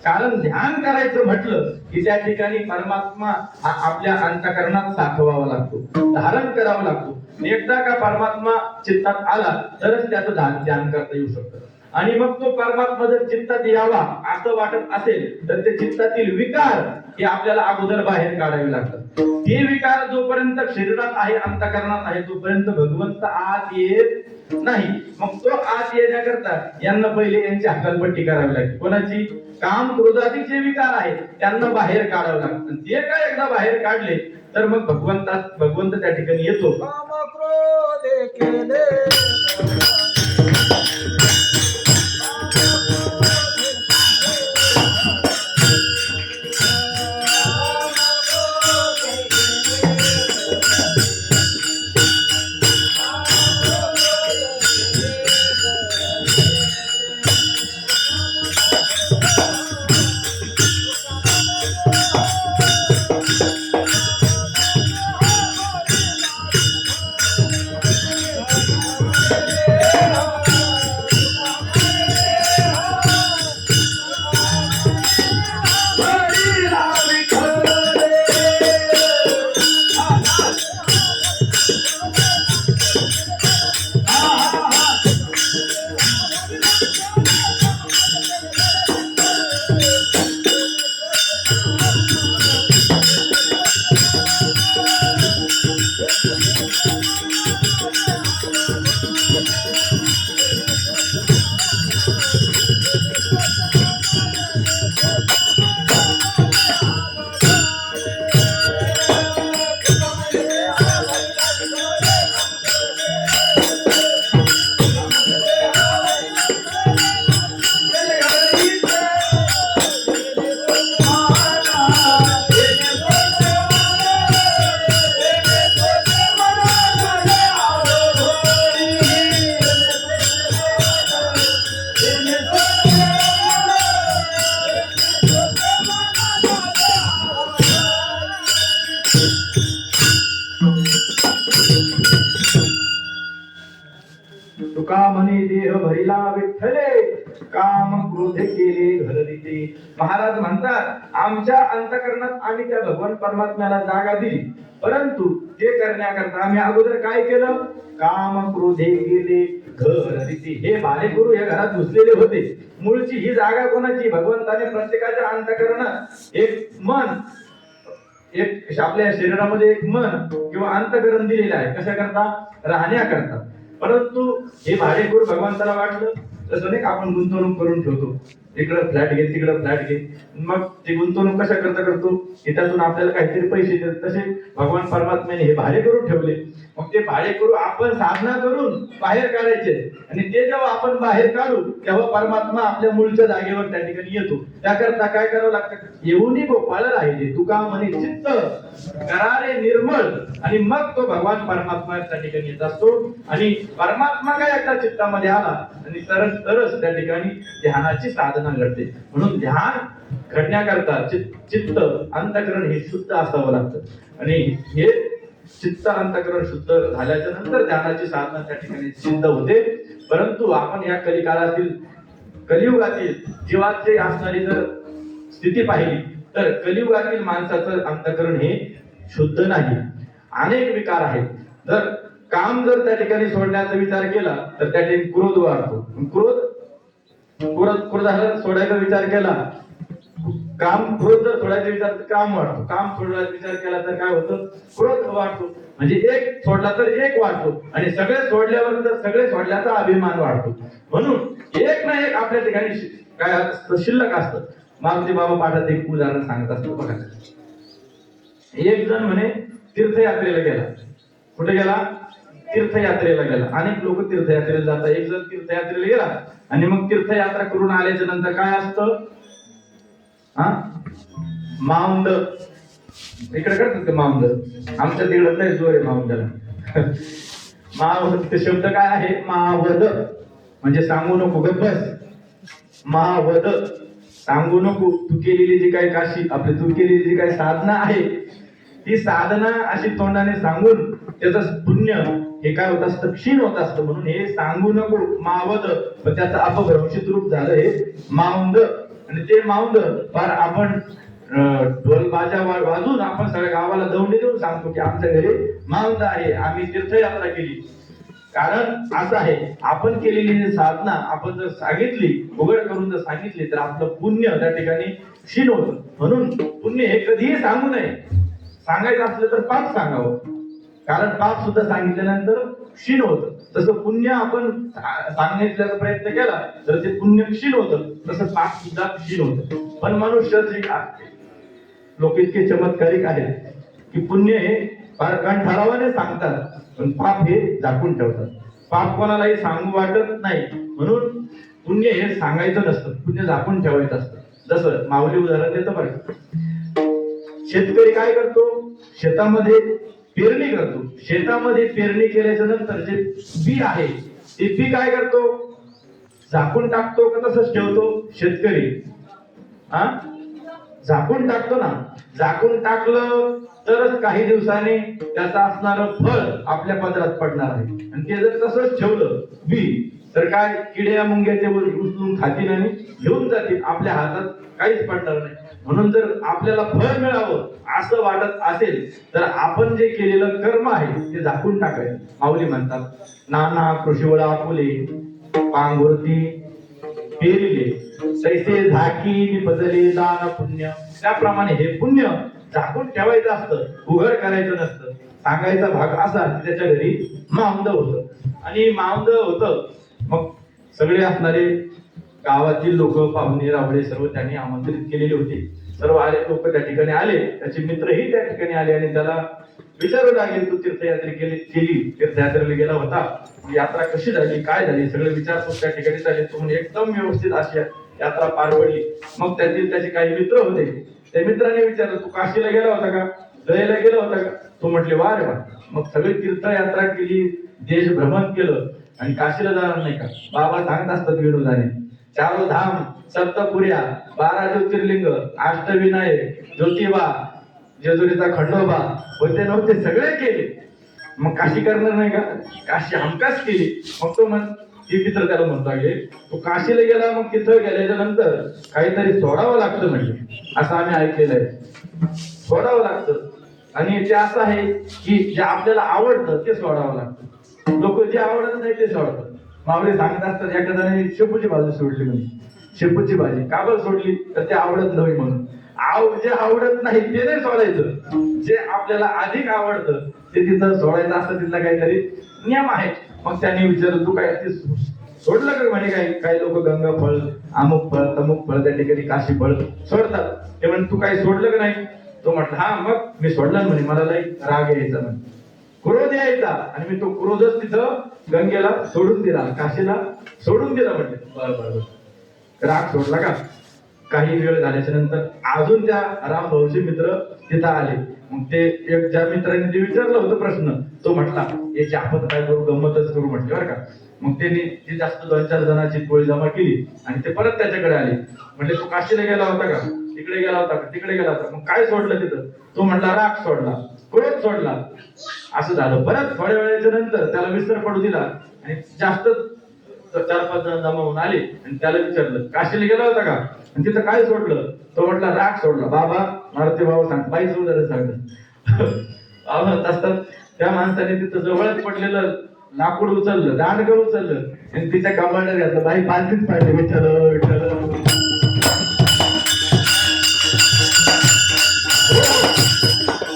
कारण ध्यान करायचं म्हटलं की त्या ठिकाणी परमात्मा हा आपल्या अंतकरणात साठवावा लागतो, धारण करावा लागतो. एकदा का परमात्मा चित्तात आला तरच त्याचं ध्यान करता येऊ शकतं. आणि मग तो परमात्मा जर चित्तात यावा असं वाटत असेल तर ते चित्तातील विकार हे आपल्याला अगोदर बाहेर काढावे लागतात. ते विकार जोपर्यंत शरीरात आहे, अंतकरणात आहे, तोपर्यंत भगवंत आत येत नाही. मग तो आत येण्याकरता यांना पहिले यांची हकालपट्टी करावी लागते. कोणाची? काम, क्रोधादी जे विकार आहेत त्यांना बाहेर काढावं लागतं. ते काय एकदा बाहेर काढले तर मग भगवंत त्या ठिकाणी येतो. काम क्रोध केले तुका म्हणे देह भरिला विठ्ठले, काम क्रोध केले घररिते. महाराज म्हणतात आमच्या अंतकरणात आम्ही त्या भगवान परमात्म्याला जागा दिली, परंतु ते करण्याकरता आम्ही अगोदर काय केलं? काम क्रोधे गेले घररिते. हे भाडेकरू या घरात घुसलेले होते. मूळची ही जागा कोणाची? भगवंताने प्रत्येकाच्या अंतकरणात एक मन, एक आपल्या शरीरामध्ये एक मन किंवा अंतकरण दिलेलं आहे. कशाकरता? राहण्याकरता. परंतु हे भाडेकरू भगवंताला वाटलं तसं नाही, आपण गुंतवणूक करून ठेवतो, इकडं फ्लॅट घे तिकडं फ्लॅट घे, मग ती गुंतवणूक कशा करतो की त्यातून आपल्याला काहीतरी पैसे देतात. तसे भगवान परमात्म्याने हे भाडेकरू ठेवले. मग ते भाडेकरू आपण साधना करून बाहेर काढायचे आणि ते जेव्हा आपण बाहेर काढू तेव्हा परमात्मा आपल्या मूळच्या जागेवर त्या ठिकाणी येतो. त्याकरता काय करावं लागतं? येऊनी गोपाळ राहिले तुका म्हणे चित्त करारे निर्मळ. आणि मग तो भगवान परमात्मा त्या ठिकाणी येत असतो. आणि परमात्मा काय एकदा चित्तामध्ये आला आणि तरच त्या ठिकाणी ध्यानाची साधना घडते. म्हणून ध्यान घडण्याकरता चित्त अंतकरण हे शुद्ध असावं लागतं. आणि हे चित्त अंतकरण शुद्ध झाल्याच्या नंतर ध्यानाची साधना त्या ठिकाणी सिद्ध होते. परंतु आपण या कलिकालातील कलियुगातील जीवाची असणारी जर स्थिती पाहिली तर कलियुगातील माणसाचं अंतकरण हे शुद्ध नाही. अनेक विकार आहेत. जर काम जर त्या ठिकाणी सोडण्याचा विचार केला तर त्या ठिकाणी क्रोध वाढतो. क्रोधाला सोडायचा विचार केला, क्रोध जर सोडायचा विचार तर काम वाढतो. काम सोडण्याचा विचार केला तर काय होतं? क्रोध वाढतो. म्हणजे एक सोडला तर एक वाढतो आणि सगळे सोडल्यावर तर सगळे सोडल्याचा अभिमान वाढतो. म्हणून एक ना एक आपल्या ठिकाणी काय शिल्लक असतं. मारुती बाबा पाठात एक उदाहरण सांगत असतो बघा. एक जण म्हणे तीर्थयात्रेला गेला. कुठे गेला? तीर्थयात्रेला गेला. अनेक लोक तीर्थयात्रेला जातात. एक जण तीर्थयात्रेला गेला आणि मग तीर्थयात्रा करून आल्याच्या नंतर काय असतं? हा, माउंड इकडे करतात का माउंड? आमच्या तिकडे नाही जोर आहे माउंडला. मावद ते शब्द काय आहे? मावद म्हणजे सांगू नको, गप्प बस. मावद सांगू नको. तू केलेली जी काही काशी आपली तू केलेली जी काही साधना आहे ती साधना अशी तोंडाने सांगून त्याचं पुण्य हे काय होत असतं? क्षीण होत असतं. म्हणून हे सांगू नको मावद, पण त्याचं अपभ्रंशित रूप झालं हे माउंड. आणि ते माउंड फार आपण ढोल बाजा वाजून आपण सगळ्या गावाला दौंडी देऊन सांगतो की आमच्या घरी माउंड आहे, आम्ही तीर्थयात्रा केली. कारण असं आहे, आपण केलेली साधना आपण जर सांगितली, उघड करून जर सांगितली तर आपलं पुण्य त्या ठिकाणी क्षीण होतं. म्हणून पुण्य हे कधीही सांगू नये. सांगायचं असलं तर पाप सांगावं, कारण पाप सुद्धा सांगितल्यानंतर क्षीण होतं. तसं पुण्य आपण सांगण्याचा प्रयत्न केला तर ते पुण्य क्षीण होतं, तसं पाप सुद्धा क्षीण होतं. पण मनुष्य लोक इतके चमत्कारिक आहेत की पुण्य हे फार ठरावाने सांगतात, पण पाप हे झाकून ठेवतात. पाप कोणालाही सांगू वाटत नाही, म्हणून पुण्य हे सांगायचं नसतं, पुण्य झाकून ठेवायचं असतं. जसं माऊली उदाहरण देतं बरं. शेतकरी काय करतो? शेतामध्ये पेरणी करतो. शेतामध्ये पेरणी केल्याच्या नंतर जे बी आहे ते बी काय करतो? झाकून टाकतो का तसंच ठेवतो? शेतकरी हा झाकून टाकतो ना. झाकून टाकलं तरच काही दिवसांनी त्याचं असणारं फळ आपल्या पदरात पडणार आहे. आणि ते जर तसंच ठेवलं बी तर काय किड्या मुंग्याचे उचलून खातील आणि घेऊन जातील, आपल्या हातात काहीच पडणार नाही. म्हणून जर आपल्याला फळ मिळावं असं वाटत असेल तर आपण जे केलेलं कर्म आहे ते झाकून टाकायचं. माऊली म्हणतात, नाना कृषीवळा फुले पांगुरती पेरिले तैसे झाकी निपजले दान पुण्य. त्याप्रमाणे हे पुण्य झाकून ठेवायचं असतं, उघड करायचं नसतं. सांगायचा भाग असा की त्याच्या घरी मावंद होतं. आणि मावंद होतं मग सगळे असणारे गावातील लोक पाहुणे रावळे सर्व त्यांनी आमंत्रित केलेले होते. सर्व आले लोक त्या ठिकाणी आले. त्याचे मित्रही त्या ठिकाणी आले आणि त्याला विचारू लागले, तू तीर्थयात्रा केली, तीर्थयात्रेला गेला होता, यात्रा कशी झाली, काय झाली, सगळे विचारपूस त्या ठिकाणी झाले. तुम्ही एकदम व्यवस्थित अशी यात्रा पार पडली. मग त्यातील त्याचे काही मित्र होते. त्या मित्राने विचारलं, तू काशीला गेला होता का, गयेला गेला होता का? तो म्हटले, वा रे वा. मग सगळी तीर्थयात्रा केली, देश भ्रमण केलं आणि काशीला जाणार नाही का? बाबा सांगत असतात विनोदाने, चारो धाम सप्तपुर्या 12 ज्योतिर्लिंग अष्टविनायक ज्योतिबा जेजुरीचा खंडोबा होते नव्हते सगळे केले. मग काशी करणार नाही का? काशी हमखास केली. मग तो ती मित्र त्याला म्हणतो लागले, तो काशीला गेला, मग तिथं गेल्याच्या नंतर काहीतरी सोडावं लागतं म्हणजे, असं आम्ही ऐकलेलं आहे. सोडावं लागतं. आणि ते असं आहे की जे आपल्याला आवडतं ते सोडावं लागतं. लोक जे आवडत नाही ते सोडतात. मावळे सांगत असतात, एखाद्याने शेपूची भाजी सोडली म्हणजे, शेपूची भाजी का बरं सोडली? तर ते आवडत नाही म्हणून. जे आवडत नाही ते नाही सोडायचं, जे आपल्याला अधिक आवडतं ते तिथं सोडायचं असतं. तिथला काहीतरी नियम आहे. मग त्याने विचारलं, तू काय ते सोडलं का? म्हणे काही लोक गंगा फळ, अमुक फळ, तमुक फळ, त्या ठिकाणी काशी फळ सोडतात. ते म्हणे, तू काही सोडलं का नाही? तो म्हटलं, हा मग मी सोडलं म्हणे, मला लई राग यायचा म्हणे, क्रोध यायचा, आणि मी तो क्रोधच तिथं गंगेला सोडून दिला, काशीला सोडून दिला. म्हटलं, बरं. राग सोडला का? काही वेळ झाल्याच्या नंतर अजून त्या रामभाऊचे मित्र तिथं आले. मग ते एक ज्या मित्राने ते विचारलं होतं प्रश्न, तो म्हटला, याची आपण काय करू, गंमतच करू म्हटले बरं का. मग त्यांनी ती जास्त 2-4 जणांची टोळी जमा केली आणि ते परत त्याच्याकडे आले. म्हणजे तू काशीला गेला होता का? तिकडे गेला होता का? तिकडे गेला होता. मग काय सोडलं तिथं? तो म्हटला, राग सोडला, क्रोध सोडला. असं झालं. परत थोड्या वेळाच्या नंतर त्याला विसर पडू दिला आणि जास्त 4-5 जण जमा होऊन आले आणि त्याला विचारलं, काशीला गेला होता का? आणि तिथं काय सोडलं? तो म्हटला, राग सोडला. बाबा मला ते बाबा सांग, बाई सोडलं सांगत असतात. त्या माणसाने तिथं जवळच पडलेलं लाकूड उचललं, दांडगं उचललं आणि तिच्या कमांडर घातलं. बाई पालखीच पाहिजे, विठ्ठल विठ्ठल.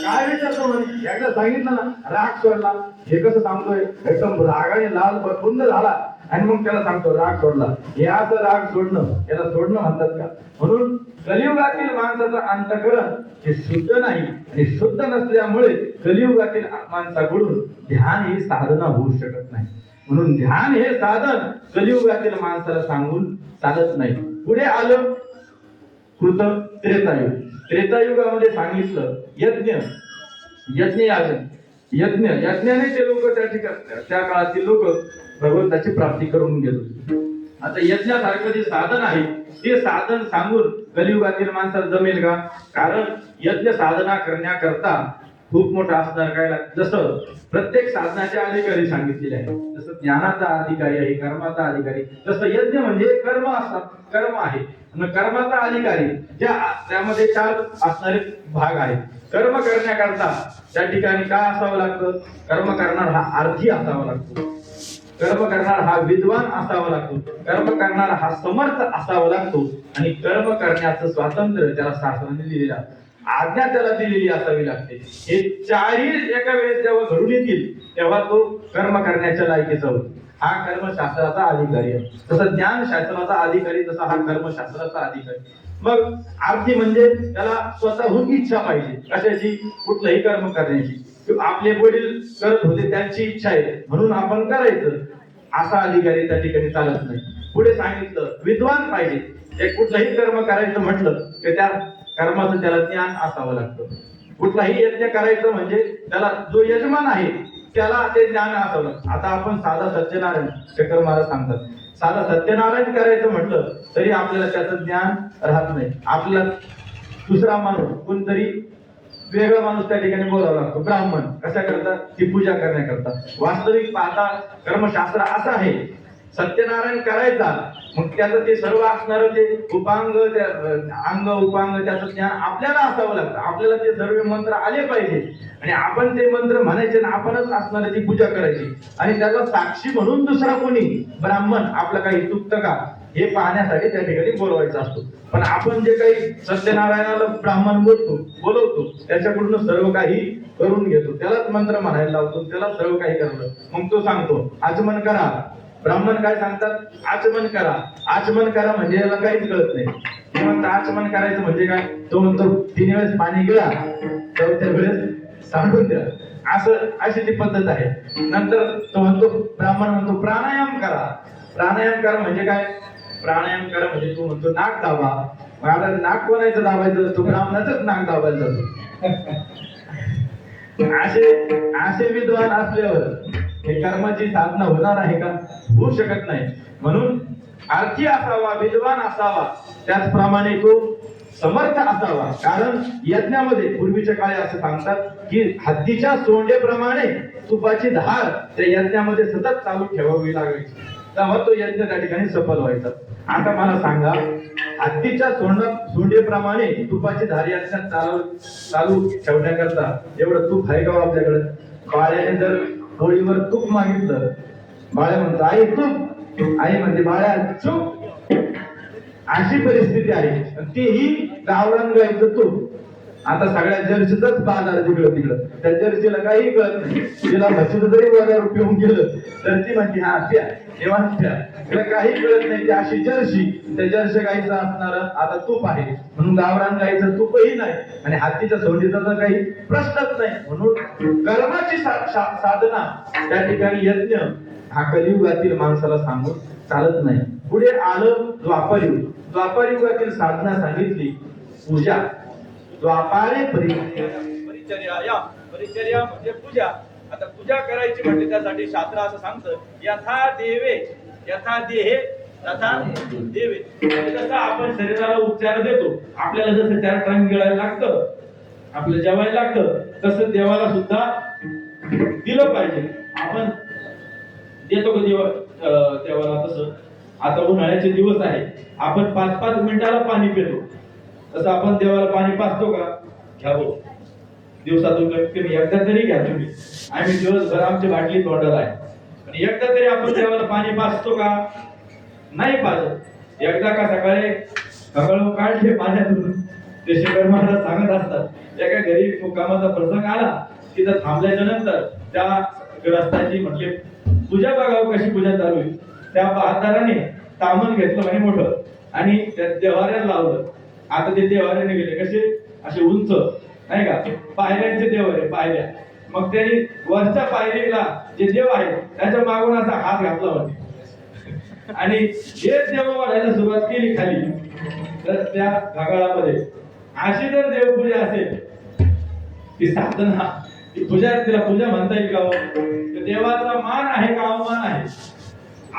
काय विचारतो म्हणे, एकदा सांगितलं ना राग सोडला. हे कसं सांगतोय? एकदम रागाने लाल बुंद झाला आणि मग त्याला सांगतो राग सोडला. हे असं राग सोडणं याला सोडणं म्हणतात का? म्हणून कलियुगातील माणसाचं अंतःकरण हे शुद्ध नाही आणि शुद्ध नसल्यामुळे कलियुगातील माणसाकडून ध्यान ही साधना होऊ शकत नाही. म्हणून ध्यान हे साधन कलियुगातील माणसाला सांगून चालत नाही. पुढे आलं कृत त्रेतायुग. त्रेतायुगामध्ये सांगितलं यज्ञाने ते लोक त्या काळातील लोक भगवंताची प्राप्ती करून घेत होते. आता यज्ञासारखं जे साधन आहे ते साधन सांगून कलियुगातील माणसाला जमेल का? कारण यज्ञ साधना करण्याकरता खूप मोठा असणार काय जसं प्रत्येक साधनाचे अधिकारी सांगितलेले आहे. जसं ज्ञानाचा अधिकारी आहे, कर्माचा अधिकारी, तसं यज्ञ म्हणजे कर्म असतात, कर्म आहे. कर्माचा अधिकारी त्यामध्ये 4 असणारे भाग आहेत. कर्म करण्याकरता त्या ठिकाणी काय असावं लागतं? कर्म करणार हा अर्थी असावा लागतो, कर्म करणार हा विद्वान असावा लागतो, कर्म करणार हा समर्थ असावा लागतो आणि कर्म करण्याचं स्वातंत्र्य त्याला शास्त्राने दिलेलं आहे, आज्ञा त्याला दिलेली असावी लागते. हे 4ही एका वेळेस जेव्हा घडून येतील तेव्हा तो कर्म करण्याच्या लायकीचा होतो. हा कर्मशास्त्राचा अधिकारी आहे. तसं ज्ञानशास्त्राचा अधिकारी तसा हा कर्मशास्त्राचा अधिकारी. मग आरती म्हणजे त्याला स्वतःहून इच्छा पाहिजे कशाची? कुठलंही कर्म करण्याची. आपले वडील करत होते त्यांची इच्छा आहे म्हणून आपण करायचं, असा अधिकारी त्या ठिकाणी चालत नाही. पुढे सांगितलं विद्वान पाहिजे. ते कुठलंही कर्म करायचं म्हटलं की त्या कर्माचं त्याला ज्ञान असावं लागतं. कुठलाही यज्ञ करायचं म्हणजे त्याला जो यजमान आहे त्याला ते ज्ञान असावं लागतं. आता आपण साधा सत्यनारायण शंकर महाराज सांगतात, साधा सत्यनारायण करायचं म्हटलं तरी आपल्याला त्याचं ज्ञान राहत नाही. आपल्याला दुसरा माणूस कोणतरी वेगळा माणूस त्या ठिकाणी बोलावा लागतो, ब्राह्मण. कशा करता? ती पूजा करण्याकरता. वास्तविक पाहता कर्मशास्त्र असं आहे, सत्यनारायण करायचा मग त्याचं ते सर्व असणार ते उपांग अंग उपांग त्याचं ज्ञान आपल्याला असावं लागतं. आपल्याला ते सर्व मंत्र आले पाहिजे आणि आपण ते मंत्र म्हणायचे आणि आपणच असणार ती पूजा करायची आणि त्याला साक्षी म्हणून दुसरा कोणी ब्राह्मण आपलं काही चुकतं का हे पाहण्यासाठी त्या ठिकाणी बोलवायचा असतो. पण आपण जे काही सत्यनारायणाला ब्राह्मण बोलवतो त्याच्याकडून सर्व काही करून घेतो, त्यालाच मंत्र म्हणायला लावतो, त्याला सर्व काही करतो. मग तो सांगतो आचमन करा. ब्राह्मण काय सांगतात? आचमन करा. आचमन करा म्हणजे याला काहीच कळत नाही. हे म्हणतात आचमन करायचं म्हणजे काय? तो म्हणतो 3 वेळेस पाणी गिळा, 4थ्या वेळेस सांडून द्या. अशी ती पद्धत आहे. नंतर तो म्हणतो ब्राह्मण म्हणतो प्राणायाम करा. प्राणायाम करा म्हणजे काय? प्राणायाम करा म्हणजे तो म्हणतो नाक दाबा. मग आता नाक कोणाचं दाबायचं? तो ब्राह्मणाचंच नाक दाबायला जातो. असे विद्वान असल्यावर हे कर्माची साधना होणार आहे का? होऊ शकत नाही. म्हणून आर्थी असावा, विद्वान असावा, त्याचप्रमाणे तो समर्थ असावा. कारण यज्ञामध्ये पूर्वीच्या काळी असं सांगतात की हत्तीच्या सोंडेप्रमाणे तुपाची धार त्या यज्ञामध्ये सतत चालू ठेवावी लागायची, तेव्हा तो यज्ञ त्या ठिकाणी सफल व्हायचा. आता मला सांगा, हत्तीच्या सोंडेप्रमाणे तुपाची धार यज्ञात चालू ठेवण्याकरता एवढं तूप आहे का आपल्याकडे? बाळ्याने जर होळीवर तूप मागितलं, बाळ्या म्हणतो आई तूप, आई म्हणते बाळ्या चूप. अशी परिस्थिती आहे. तेही गावरान गायचं तूप. आता सगळ्या जर्सीचाच बाजार तिकडं त्या जर्सीला काही कळत नाही. तिला म्हशीचं जरी वगैरे पिऊन गेलं तर ती म्हणते हा प्या, तेव्हा प्या. तिला काही कळत नाही. ती अशी जर्सी, त्या जर्सी गाईचं असणार आता तूप आहे म्हणून गावरान गाईचं तूपही नाही आणि हत्तीच्या सोंडीचा तर काही प्रश्नच नाही. म्हणून कर्माची साधना त्या ठिकाणी यज्ञ हा कलियुगातील माणसाला सांगून चालत नाही. पुढे आलं द्वापारयुग. द्वापारयुगातील साधना सांगितली पूजा. द्वापारे परिचर्या. परिचर्या म्हणजे पूजा. आता पूजा करायची म्हणजे त्यासाठी शास्त्र असं सांगतं यथा देवे यथा देहे तथा देवे. जसं आपण शरीराला उपचार देतो, आपल्याला जसं 4 टाइम गिळायला लागतं, आपल्याला जेवायला लागतं, तसं देवाला सुद्धा दिलं पाहिजे. आपण देतो का देवाला? तसं आता उन्हाळ्याचे दिवस आहे, आपण 5-5 मिनिटाला पाणी पितो, तसं आपण देवाला पाणी पाजतो का? घ्यावं. दिवसातून कमी एकदा तरी घ्या तुम्ही. आम्ही दिवसभर आमची बाटली तोंडाला आहे, पण एकदा तरी आपण देवाला पाणी पाजतो का? नाही पाजत. एकदा का सकाळी काढले पाण्यातून. ते शंकर महाराज सांगत असतात एका घरी कामाचा प्रसंग आला, तिथं थांबल्याच्या नंतर त्या ग्रस्ताची म्हटले पूजा बघावं कशी पूजा चालू आहे. त्या बहादराने तामण घेतलं म्हणे मोठं आणि त्या देवाऱ्याला लावलं. आता ते देवाऱ्याने गेले कसे असे उंच नाही का, पायऱ्यांचे देवारे पायऱ्या. मग त्यांनी वरच्या पायरीला जे देव आहे त्याच्या मागून असा हात घातला होते आणि हे देव वाढायला सुरुवात केली खाली. तर त्या घागाळामध्ये अशी जर देवपूजा असेल ती साधना, ती पूजा, तिला पूजा म्हणता येईल का हो? तर देवाचा मान आहे का अवमान आहे?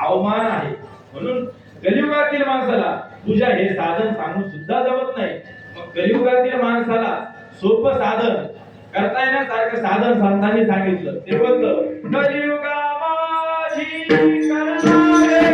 अवमान आहे. म्हणून कलियुगातील माणसाला पूजा हे साधन सांगून सुद्धा जमत नाही. मग कलियुगातील माणसाला सोपं साधन करता येण्यासारखं साधन संतांनी सांगितलं. ते कोणतं? कलियुगा माझी करणारे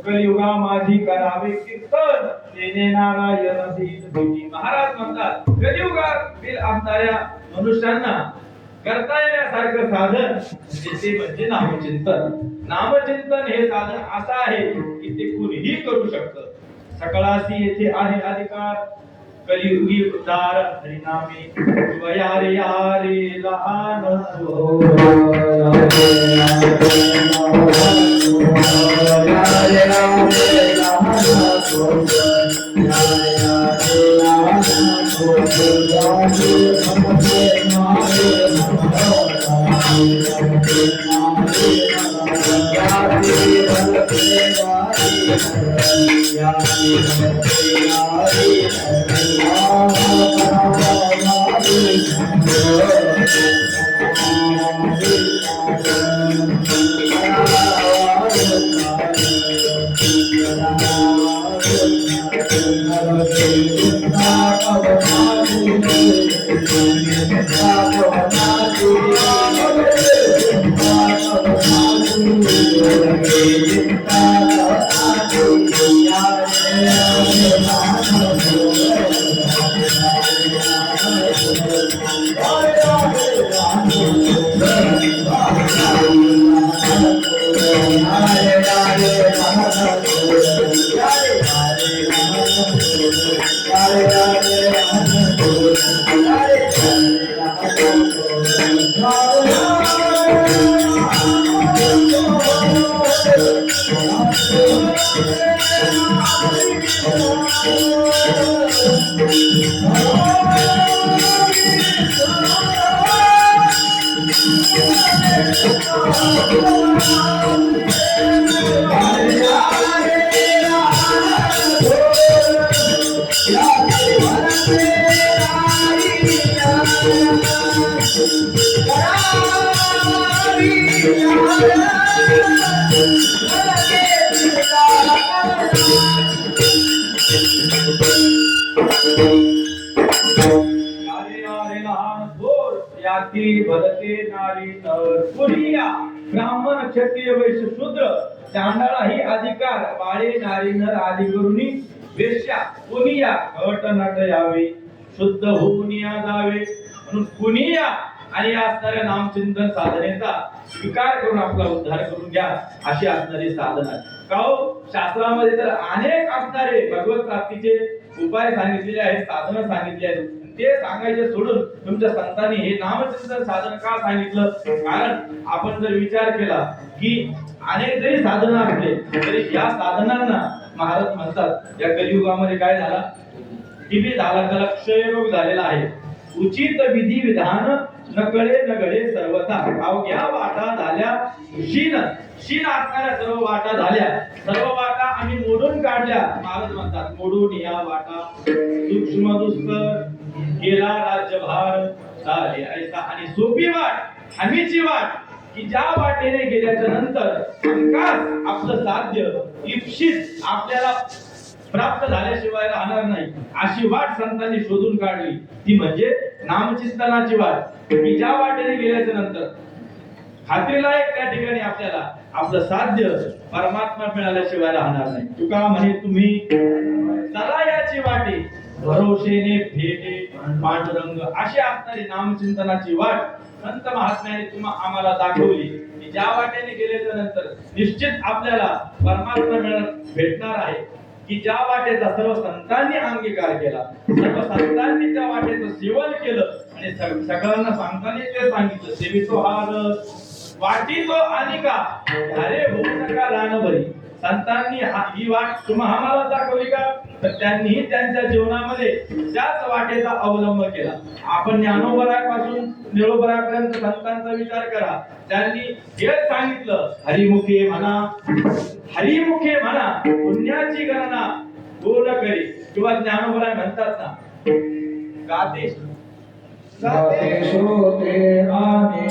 कलियुगा माझी करावे कीर्तन तेने नारायण दीन भोगी. महाराज म्हणतात कलियुगातील असणाऱ्या मनुष्यांना करता येण्यासारखं साधन ते म्हणजे नामचिंतन. नामचिंतन हे साधन असं आहे की ते कुणीही करू शकतं. सकळासी येथे आहे अधिकार कलियुगी उद्धार हरिनामी यारे यारे लहान ब्राह्मण क्षत्रिय वैश्य शूद्र चांडाळा ही अधिकार बाळे नारी नर आदी करुणी वेश्या कुनिया अट नट यावे शुद्ध होऊन या जावे. म्हणून कुनिया आणि या असणाऱ्या नामचिंतन साधनेचा स्वीकार करून आपला उद्धार करून घ्या अशी असणारी साधना आहे. का हो, शास्त्रामध्ये तर अनेक असणारे भगवत प्राप्तीचे उपाय सांगितलेले आहेत, साधनं सांगितली आहेत. ते सांगायचे सोडून तुमच्या संतांनी हे नामचिंतन साधन का सांगितलं? कारण आपण जर विचार केला की अनेक जरी साधनं असले तरी या साधनांना महाराज म्हणतात या कलियुगामध्ये काय झाला, टीबी झाला, त्याला क्षयरोग झालेला आहे. उचित विधी विधान नकळे नगळे सर्वथा अवघ्या वाटा झाल्या शीन असणाऱ्या सर्व वाटा झाल्या, सर्व वाटा आम्ही मोडून काढल्या. महाराज म्हणतात मोडून या वाटा सूक्ष्म दुष्कर गेला राज्यभार झाले ऐसा. आणि सोपी वाट हमीची वाट की ज्या वाटेने गेल्याच्या नंतर हमखास आपलं साध्य इप्सित आपल्याला प्राप्त झाल्याशिवाय राहणार नाही अशी वाट संतांनी शोधून काढली. ती म्हणजे नामचिंतनाची वाट की ज्या वाटेने गेल्याच्या नंतर खात्रीला एक त्या ठिकाणी आपल्याला आपलं साध्य परमात्मा मिळाल्याशिवाय राहणार नाही. तुका म्हणे तुम्ही चला याची वाटे भरोशेने भेटे पांडुरंग. अशी असणारी नामचिंतनाची वाट संत महात्म्याने आम्हाला दाखवली की ज्या वाटेने गेल्याच्या नंतर निश्चित आपल्याला परमात्मा भेटणार आहे. की ज्या वाटेचा सर्व संतांनी अंगीकार केला, सर्व संतांनी त्या वाटेचं सेवन केलं आणि सगळ्यांना सांगताना ते सांगितलं सेवितो हार वाटी तो अनिका अरे होऊ नका रानभरी. संतांनी ही वाट आम्हाला दाखवली का? तर त्यांनीही त्यांच्या जीवनामध्ये त्याच वाटेचा अवलंब केला. आपण ज्ञानोबरापासून निरोबरापर्यंत संतांचा विचार करा. त्यांनी हेच सांगितलं हरिमुखे म्हणा पुण्याची गणना पूर्ण करी. किंवा ज्ञानोबराय म्हणतात ना गाते श्रोते राणे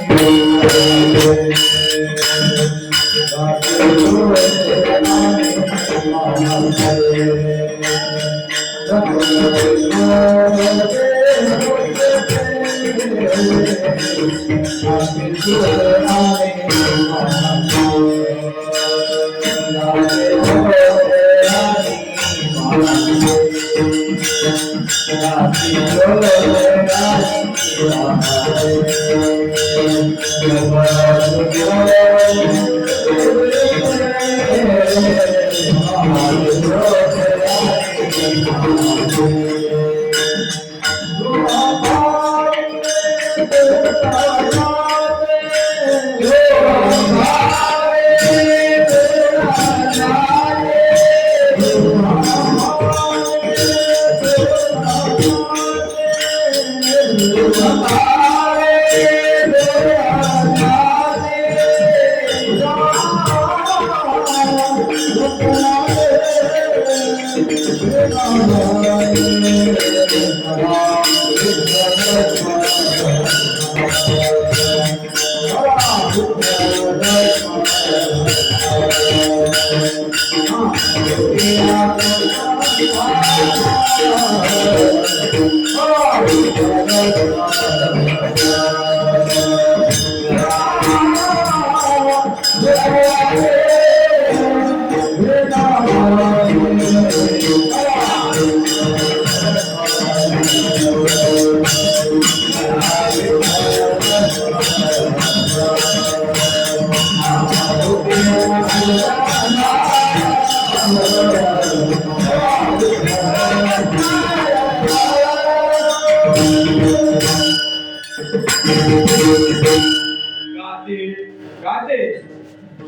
गाते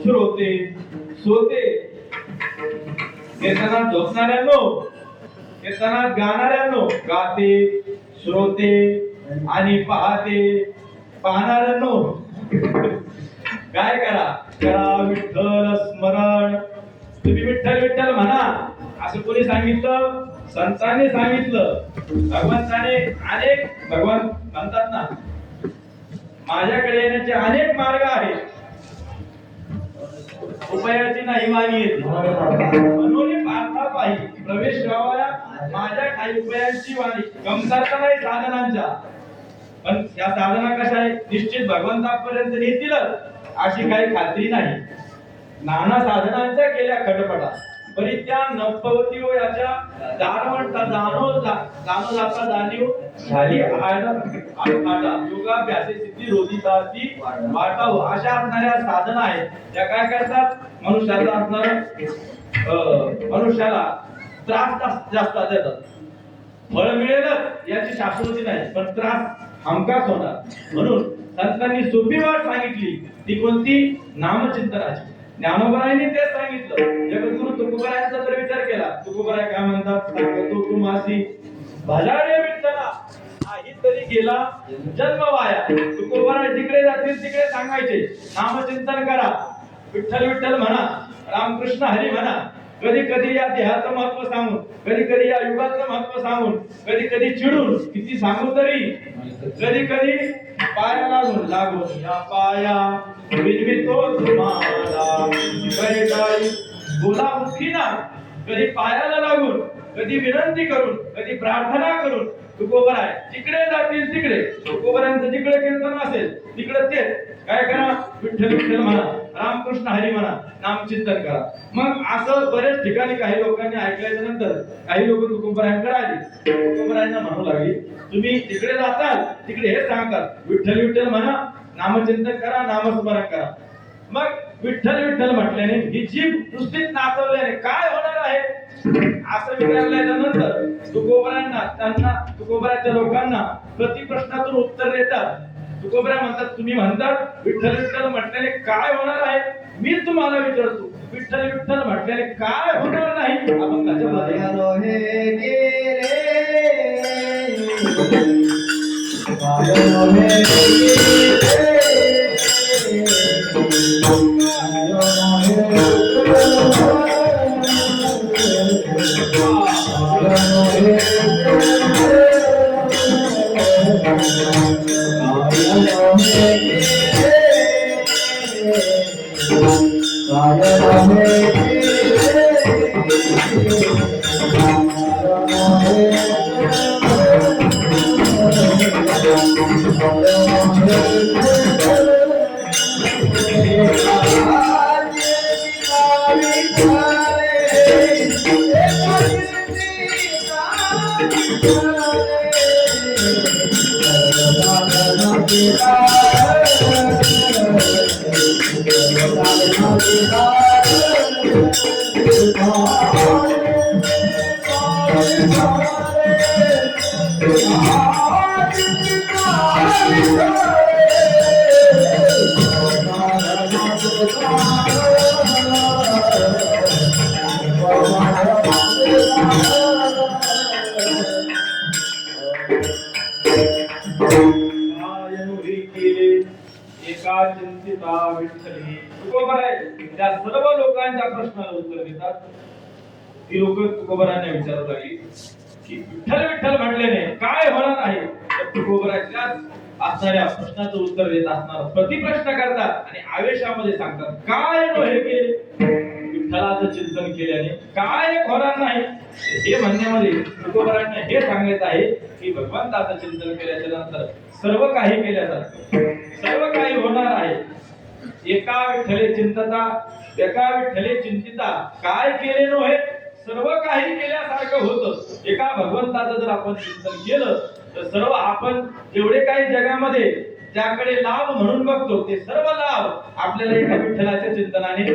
श्रोते सोते कीर्तनात झोपणाऱ्यांनो कीर्तनात गाणाऱ्यांनो गाते श्रोते आणि पाहणाऱ्यांनो काय करा विठ्ठल स्मरण. तुम्ही विठ्ठल विठ्ठल म्हणा असं कोणी सांगितलं? संतांनी सांगितलं. भगवंताने अनेक भगवान म्हणतात ना माझ्याकडे येण्याचे अनेक मार्ग आहेत उपायाची नाही मानी येते म्हणून पार्था पाहिजे प्रवेश व्हावा माझ्या काही उपायांची वाणी कमतरता नाही साधनांच्या. पण या साधना कशा आहे निश्चित भगवंतापर्यंत नेतील अशी काही खात्री नाही. नाना साधनांच्या केल्या खटपटा परित्या नवपवती व याच्या जाणवता जाता जाणीव झाली आटा योगाभ्यासे सिद्धी रोधिताची वाटाव अशा असणाऱ्या साधना आहेत त्या काय करतात मनुष्याला त्रास जास्त देतात फळ मिळेलच याची शाश्वती नाही पण त्रास हमखास होणार म्हणून संतांनी सोपी वाट सांगितली ती कोणती नामचिंतनाची ज्ञानोबरायांनी तेच सांगितलं जगद्गुरु तुकोबरायांचा जर विचार केला तुकोबराय काय म्हणतात सांगतो तुम्हासी भजाडे विठ्ठला काही तरी गेला जन्म वाया तुकोबराय जिकडे जातील तिकडे सांगायचे नामचिंतन करा विठ्ठल विठ्ठल म्हणा रामकृष्ण हरी म्हणा कधी कधी या देहाचं महत्व सांगून कधी कधी या युगाचं महत्व सांगून कधी कधी चिडून किती सांगू तरी कधी कधी पाया लागून या पाया विनवितो तुम्हाला काही बोला मुखी ना कधी पायाला लागून कधी विनंती करून कधी प्रार्थना करून तुकोबराय जिकडे जातील तिकडे तुकोबरायांचं जिकडे कीर्तन असेल तिकडे तेच काय करा विठ्ठल विठ्ठल म्हणा रामकृष्ण हरी म्हणा नामचिंतन करा मग असं बरेच ठिकाणी काही लोकांनी ऐकल्याच्या नंतर काही लोक तुकोबरायांकडे आली तुकोबरायांना म्हणू लागली तुम्ही तिकडे जाताल तिकडे हे सांगतात विठ्ठल विठ्ठल म्हणा नामचिंतन करा नामस्मरण करा मग विठ्ठल विठ्ठल म्हटल्याने ही जीभ नुसतीच नाचवल्याने काय होणार आहे असं विचारल्याच्या नंतर तुकोबराच्या लोकांना प्रतिप्रश्नातून उत्तर देतात तुकोबरा म्हणतात तुम्ही म्हणतात विठ्ठल विठ्ठल म्हटल्याने काय होणार आहे मी तुम्हाला विचारतो विठ्ठल विठ्ठल म्हटल्याने काय होणार नाही त्या सर्व लोकांच्या प्रश्नाला उत्तर देतात ती लोक तुकोबरांना विचारत लागली की विठ्ठल विठ्ठल म्हटल्याने काय होणार आहे तर तुकोबराच्या असणाऱ्या प्रश्नाचं उत्तर देत असणार प्रतिप्रश्न करतात आणि आवेशामध्ये सांगतात काय हे केले विठ्ठलाचं चिंतन केल्याने काय होणार नाही हे म्हणण्यामध्ये तुकोबरांना हे सांगायचं आहे की भगवंताचं चिंतन केल्याच्या नंतर सर्व काही केल्यासारखं सर्व काही होणार आहे एका विठ्ठले चिंतिता काय केले नव्हे सर्व काही केल्यासारखं होतं एका भगवंताचं जर आपण चिंतन केलं तर सर्व आपण जेवढे काही जगामध्ये ज्याकडे लाभ म्हणून बघतो ते सर्व लाभ आपल्याला एका विठ्ठलाच्या चिंतनाने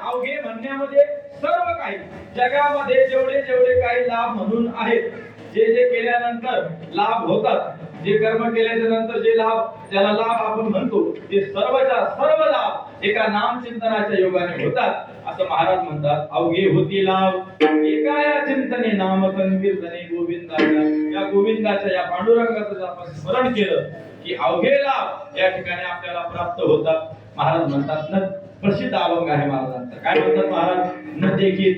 अवघे म्हणण्यामध्ये सर्व काही जगामध्ये जेवढे जेवढे काही लाभ म्हणून आहेत जे जे केल्यानंतर लाभ होतात जे कर्म केल्याच्या नंतर जे लाभ ज्याला लाभ आपण म्हणतो ते सर्वच्या सर्व लाभ एका नामचिंतनाच्या योगाने होतात असं महाराज म्हणतात अवघे होती लाभ एका या चिंतने नाम संकीर्तने गोविंदाच्या या गोविंदाच्या या पांडुरंगाचं जर आपण स्मरण केलं की अवघे लाभ या ठिकाणी आपल्याला प्राप्त होतात महाराज म्हणतात प्रसिद्ध अभंग आहे महाराजांचा. काय म्हणतात महाराज? न देखे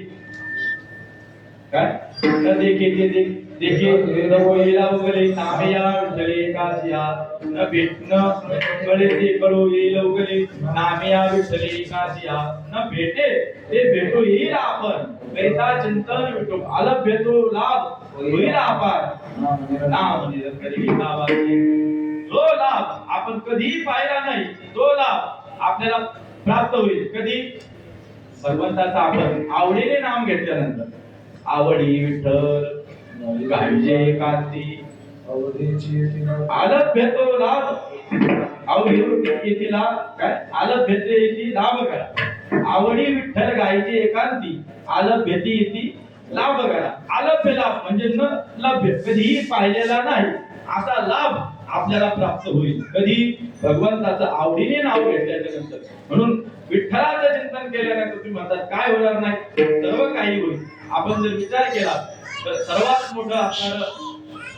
काय न देखे ते देखे रवईला उगले नामया विठ्ठले कासिया न भेटन कळे ते कळू येईल उगले नामया विठ्ठले कासिया न भेटे ते भेटू येईल आपण कैसा चिंतन विठू आलं भेटू लाभ होईल आपण नाम म्हणजे कधी लाभाचे जो लाभ आपण कधीही पाहिला नाही तो लाभ आपल्याला प्राप्त होईल कधी भगवंताचा आपण आवडीने नाम घेतल्यानंतर. आवडी विठ्ठल गायजे कांती आलत भेटो लाभ आवडी येते लाभ काय आलत भेटते येते लाभ करा. आवडी विठ्ठल गायचे एकांती आलत भेटी येते लाभ करा. आलभ्य लाभ म्हणजे न लभ्य कधीही पाहिलेला नाही असा लाभ आपल्याला प्राप्त होईल कधी भगवंताचं आवडीने नाव घेतल्याच्या नंतर. म्हणून विठ्ठलाचं चिंतन केल्यानंतर तुम्ही म्हणतात काय होणार नाही सर्व काही होईल. आपण जर विचार केला तर सर्वात मोठं असणार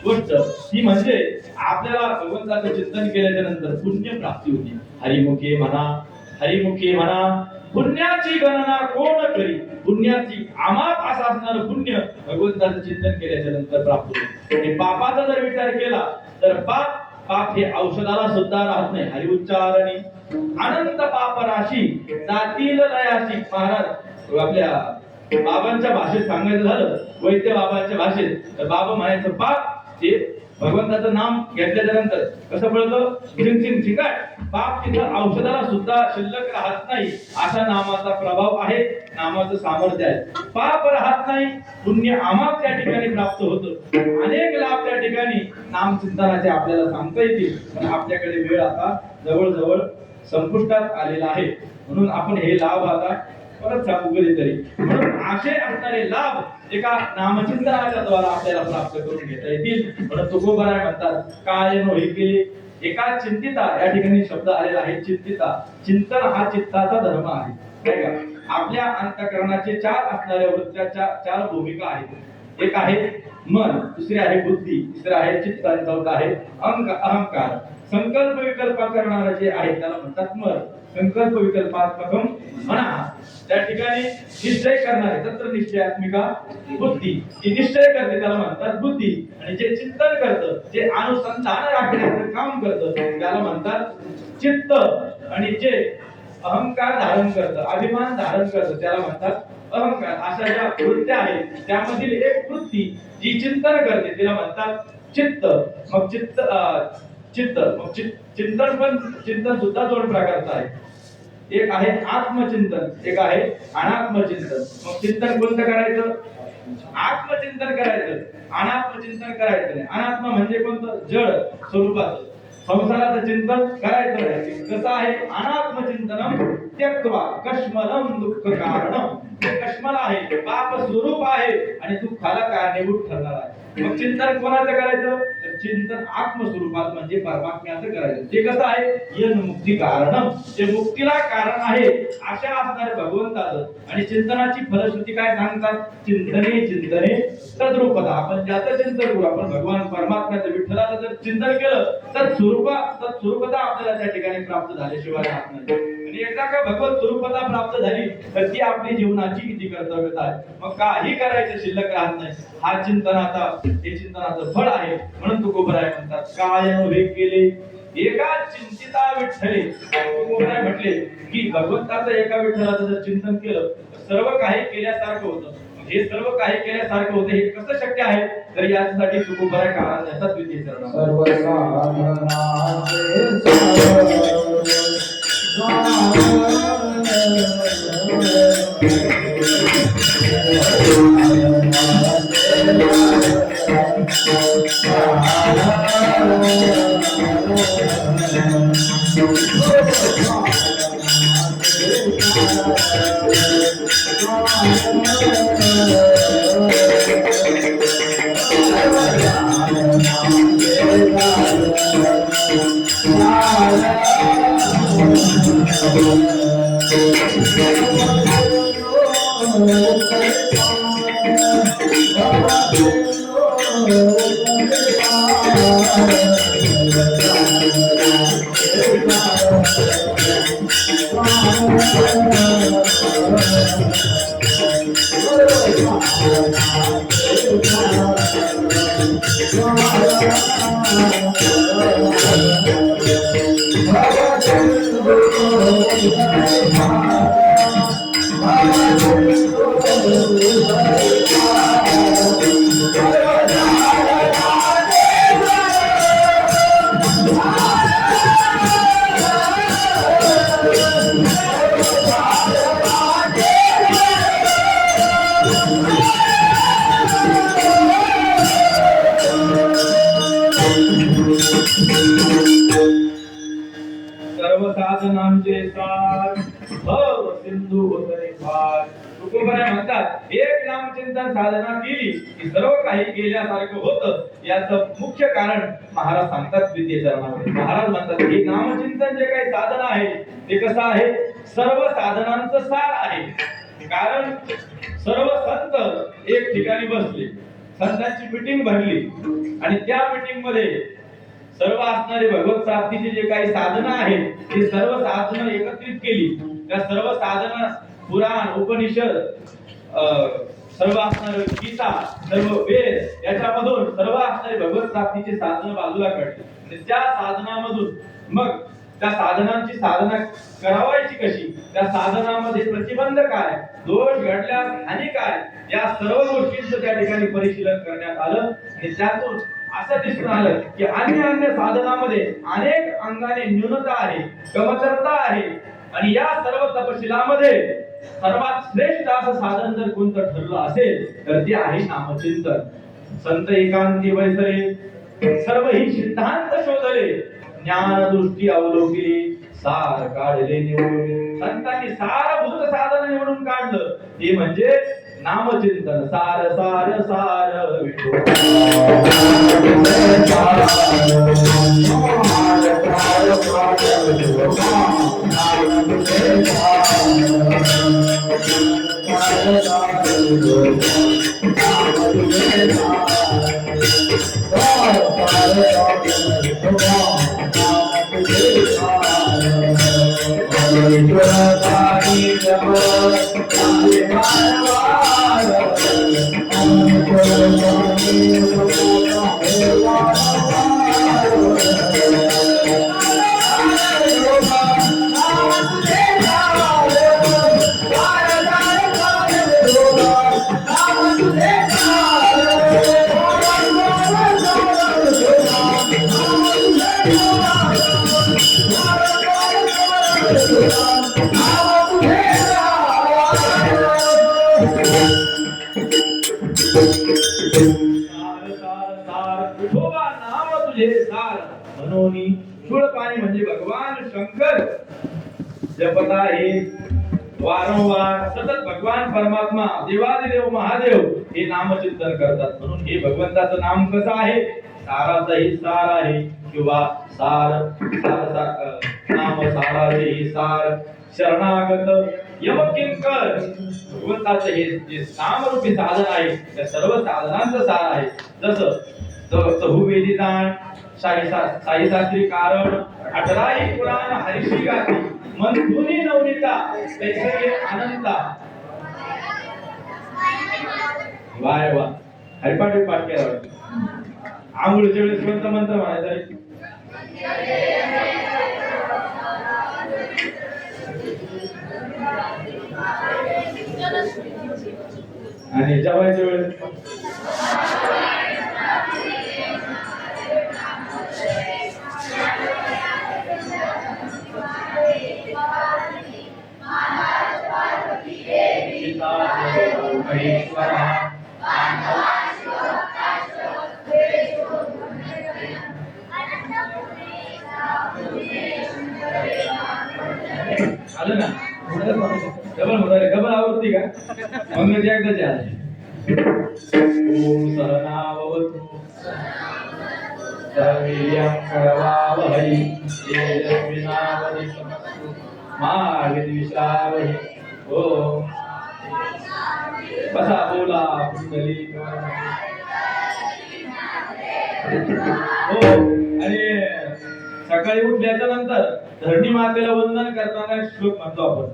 गोष्ट ही म्हणजे आपल्याला भगवंताचं चिंतन केल्याच्या नंतर पुण्य प्राप्ती होती. हरिमुखे म्हणा पुण्याची गणना कोण करी. पुण्याची आमाप असं असणारं पुण्य भगवंताचं चिंतन केल्याच्या नंतर प्राप्त होते. आणि पापाचा जर विचार केला तर पाप हे औषधाला सुद्धा राहत नाही. हरि उच्चारणी अनंत पाप राशी जातील लयाशी. महाराज आपल्या बाबांच्या भाषेत सांगायचं झालं वैद्य बाबांच्या भाषेत तर बाबा म्हणायचं पाप ते भगवंताचं नाम घेतल्याच्या नंतर कसं पडतं चिंचिन ठिकाण पाप तिथं औषधाला सुद्धा शिल्लक राहत नाही असा नामाचा प्रभाव आहे. नामाचं सामर्थ्य आहे. पाप राहत नाही पुण्य आमाप त्या ठिकाणी प्राप्त होतं. अनेक लाभ त्या ठिकाणी नाम चिंतनाचे आपल्याला सांगता येतील पण आपल्याकडे वेळ आता जवळजवळ संपुष्टात आलेला आहे. म्हणून आपण हे लाभ आता परत सांगू कधीतरी. म्हणून असे असणारे लाभ एका नामचिंतनाच्या द्वारा आपल्याला प्राप्त करून घेता येतील. म्हणून तुकोबाराय म्हणतात काय नो हे केले एका चिंतिता या ठिकाणी शब्द आलेला आहे. चिंतिता चिंतन हा चित्ताचा धर्म आहे काय का. आपल्या अंतःकरणाचे चार असणाऱ्या वृत्त्याच्या चार भूमिका आहेत. एक आहे मन, दुसरी आहे बुद्धी, तिसरी आहे चित्त आणि चौथा आहे अहंकार. संकल्प विकल्प करणारे जे आहे त्याला म्हणतात मन. संकल्प विकल्पात्मकम म्हणा त्या ठिकाणी निश्चय करणारे तत्र निश्चयात्मिका बुद्धी ही निश्चय करते त्याला म्हणतात बुद्धी. आणि जे चिंतन करतं जे अनुसंधान राखण्याचं काम करतं त्याला म्हणतात चित्त. आणि जे अहंकार धारण करतं अभिमान धारण करतं त्याला म्हणतात अहंकार. अशा ज्या वृत्त्या आहेत त्यामधील एक वृत्ती जी चिंतन करते तिला म्हणतात चित्त. मग चिंतन पण चिंतन सुद्धा दोन प्रकारचं आहे. एक आहे आत्मचिंतन एक आहे अनात्मचिंतन. मग चिंतन कोणतं करायचं? आत्मचिंतन करायचं. अनात्मचिंतन करायचं नाही. अनात्म म्हणजे कोणतं? जड स्वरूपाचं संसाराचं चिंतन करायचं नाही. कसं आहे? अनात्मचिंतनम त्यक्त्वा कश्मलम दुःख कारणम. हे कश्मल आहे पाप स्वरूप आहे आणि दुःखाला कारणीभूत ठरणार आहे. मग चिंतन कोणाचं करायचं? तर चिंतन आत्मस्वरूपात म्हणजे परमात्म्याचं करायचं. ते कसं आहे? यन मुक्ती कारणम. ते मुक्तीला कारण आहे अशा असणारे भगवंताचं. आणि चिंतनाची फलश्रुती काय सांगतात? चिंतने तद्रूपता. आपण ज्याचं चिंतन करू आपण भगवान परमात्म्याचं विठ्ठलाचं जर चिंतन केलं तर स्वरूपता आपल्याला त्या ठिकाणी प्राप्त झाल्याशिवाय राहत नाही. आणि एकदा का भगवत स्वरूपता प्राप्त झाली तर ती आपली जीवनाची किती कर्तव्यता आहे. मग काही करायचं शिल्लक राहत नाही. हा हे चिंतनाचं फळ आहे. म्हणून तुकोबराय म्हणतात काय अनुभव केले एका चिंतिता विठ्ठले. तुकोबराय म्हटले की भगवंताचं एका विठ्ठलाचं जर चिंतन केलं तर सर्व काही केल्यासारखं होतं. हे सर्व काही केल्यासारखं होतं. हे कसं शक्य आहे? तर यासाठी तुकोबराय कारण देतात विधी Thank you. सर्व साधनांचे सार भव सिंधू उतरे पार. तुकोबराय म्हणतात एक नामचिंतन साधना केली की सर्व काही केल्यासारखं होतं. याचं मुख्य कारण महाराज सांगतात द्वितीय चरणामध्ये. महाराज म्हणतात हे नामचिंतन जे काही साधन आहे ते कसं आहे, सर्व साधनांचं सार आहे. कारण सर्व संत एक ठिकाणी बसले, संतांची मीटिंग भरली आणि त्या मीटिंग मध्ये सर्व असणारे भगवत प्राप्तीचे जे काही साधनं आहेत ते सर्व साधनं एकत्रित केली. त्या सर्व साधना पुराण उपनिषद सर्व असणारे गीता सर्व वेद याच्यामधून सर्व असणारे भगवत प्राप्तीचे साधनं बाजूला काढली आणि त्या साधनामधून मग त्या साधनांची साधना करावायची कशी, त्या साधनामध्ये प्रतिबंध काय, दोष घडल्यास हानी काय, या सर्व गोष्टींचं त्या ठिकाणी परिशीलन करण्यात आलं. आणि त्यातून असं दिसून आलं की अन्य साधनामध्ये अनेक अंगाने न्यूनता आहे, कमतरता आहे. आणि या सर्व तपशिलामध्ये सर्वात श्रेष्ठ असं साधन जर कोणतं ठरलं असेल तर ते आहे नामचिंतन. संत एकांती वैसरे सर्व ही सिद्धांत शोधले, ज्ञान दृष्टी अवलोकली, सार काढले निवडून. संतांनी सारभूत साधन निवडून काढलं ते म्हणजे नामचिंतन. सार सार सार विठो म्हणून शूळ पाणी म्हणजे भगवान शंकर जपत आहे वारंवार सतत. भगवान परमात्मा देवादिदेव महादेव हे नामचिंतन करतात. म्हणून हे भगवंताचं नाम कसं आहे, साराचंही सार आहे किंवा सार नाम साराचेही सार. शरणागत यमकिंकर भगवंताचं हे जे नामरूपी साधन आहे त्या सर्व साधनांचं सार आहे. जसं चहुवेदी दान, साई शास्त्री कारण, 18 पुराण हरिशी गाती, मंथुनी नवनीता, तैसे आनंदा. वाय वा, हरिपाठ पाठ केला. आंघोळीच्या वेळेस कोणता मंत्र म्हणायचा रे? आणि जेवायच्या वेळेस आलं ना? डबल आवडती का? मग एकदाच आले. ओम सहनावतु सर्वीर्यं करवावहै तेजस्विनावधीतमस्तु मा विद्विषावहै. ओम बसा बोला पुंडलिक. हो आणि सकाळी उठल्याच्या नंतर धरणी मातेला वंदन करताना एक श्लोक म्हणतो आपण.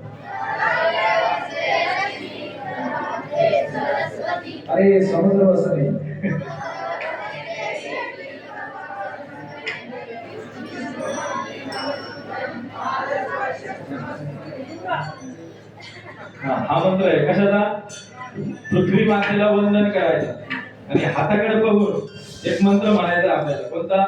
अरे समुद्र वसने. हा मंत्र आहे कशाचा? पृथ्वी मातेला वंदन करायचं आणि हाताकडे बघून एक मंत्र म्हणायचा आपल्याला. कोणता?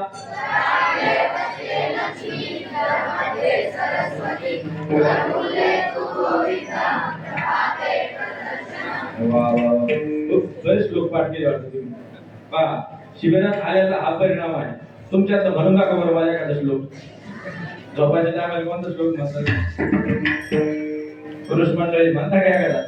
खूप बरेच श्लोक पाठ केले वाटतं तुम्ही. पहा, शिबिरात आल्याचा हा परिणाम आहे. तुमच्यात म्हणून दाखवा बरं माझ्या एखादा श्लोक. झोपायच्या टायमाला कोणता श्लोक म्हणतात? पुरुष मंडळी म्हणता काय एखादा?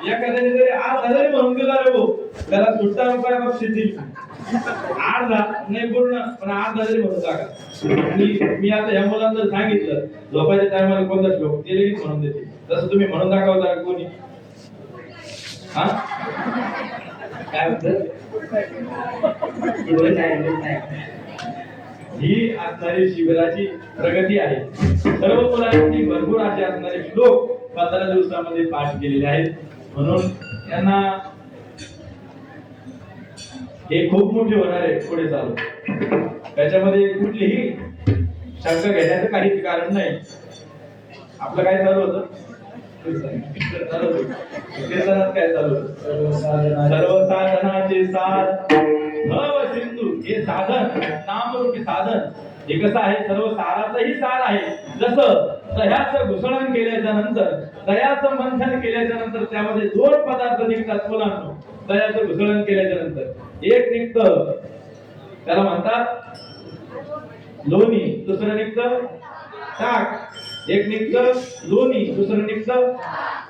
एखाद्याने जरी 8,000 म्हणून दिला रे भाऊ, त्याला सुट्टा रुपया बक्षीस देईल. 8,000 नाही पूर्ण, पण 8,000 म्हणून टाका. आणि मी आता या मुलांना सांगितलं झोपायच्या टायमाला कोणता श्लोक, ते लगेच म्हणून देते. तसं तुम्ही म्हणून दाखवता कोणी? हा काय म्हणतात? ही असणारी शिबिराची प्रगती आहे. सर्व मुलांनी भरपूर असे असणारे श्लोक 15 दिवसामध्ये पाठ केलेले आहेत. म्हणून त्यांना हे खूप मोठे होणार आहे पुढे चालू. त्याच्यामध्ये कुठलीही शंका घेण्याचं काहीच कारण नाही. आपलं काय चालू होतं? कीर्तनात काय चालू होतं? सर्व साधनाचे सार भव सिंधू. हे साधन नामरूपी साधन हे कसं आहे? सर्व साराचंही सार आहे. जसं दह्याचं घुसळण केल्याच्या नंतर, दह्याचं मंथन केल्याच्या नंतर त्यामध्ये 2 पदार्थ निघतात मुलांना. दह्याचं घुसळण केल्याच्या नंतर एक निघतं, त्याला म्हणतात लोणी. दुसरं निघतं ताक. एक निघतं लोणी, दुसरं निघतं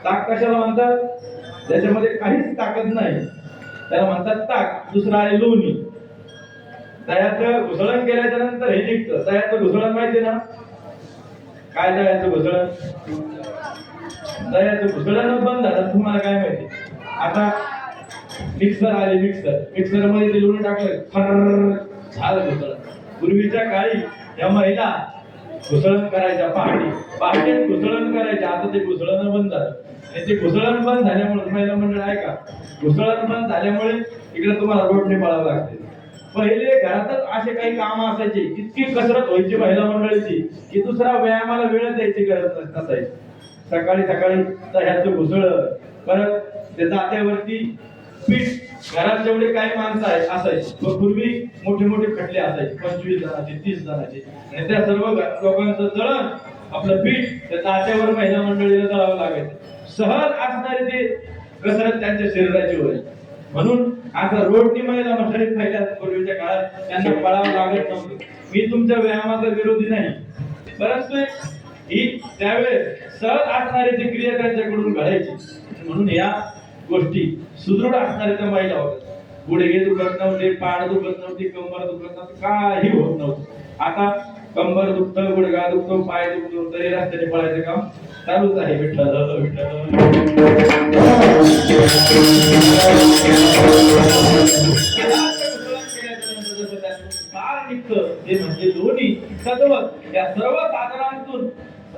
ताक. कशाला म्हणतात? त्याच्यामध्ये काहीच ताकद नाही, त्याला म्हणतात ताक. दुसरं आहे लोणी. दह्याचं घुसळण केल्याच्या नंतर हे निघतं. दह्याचं घुसळण माहिती ना? काय दह्याचं घुसळण? दह्याचं घुसळण बंद झालं तुम्हाला काय माहिती? आता मिक्सर आले. मिक्सर मध्ये ते लोणी टाकलं, फर झालं घुसळण. पूर्वीच्या काळी या महिला घुसळण करायच्या पहाटे घुसळण करायच्या. आता ते घुसळण बंद झालं. आणि ते घुसळण बंद झाल्यामुळे महिला मंडळ आहे का, घुसळण बंद झाल्यामुळे इकडे तुम्हाला रोडने पळावं लागते. पहिले घरातच असे काही काम असायचे, इतकी कसरत व्हायची महिला मंडळीची की दुसरा व्यायामाला वेळ द्यायची गरज नसायची. सकाळी दह्याचं घुसळ, परत त्या जात्यावरती पीठ. घरात जेवढे काही माणसं असायचे, पूर्वी मोठे मोठे खटले असायचे, 25 जणांचे 30 जणांचे. आणि त्या सर्व लोकांचं दळण आपलं पीठ त्या जात्यावर महिला मंडळीला दळावं लागायचं. सहज असणारे ते कसरत त्यांच्या शरीराची होईल. म्हणून आता रोडनी महिला मंडळी पहिल्या पूर्वीच्या काळात त्यांना पळावं लागत नव्हतं. मी तुमच्या व्यायामाचा विरोधी नाही, परंतु ही त्यावेळेस सहज असणारी ती क्रिया त्यांच्याकडून घडायची. म्हणून या गोष्टी सुदृढ असणाऱ्या त्या महिला होत्या. गुडघे दुखत नव्हते, पाठ दुखत नव्हती, कंबर दुखत नव्हती, काही होत नव्हतं. आता कंबर दुखतं, गुडघा दुखतो, पाय दुखतो, तरी रस्त्याने पळायचं काम चालूच आहे. विठ्ठल ते म्हणजे दोन्ही सदवत. या सर्व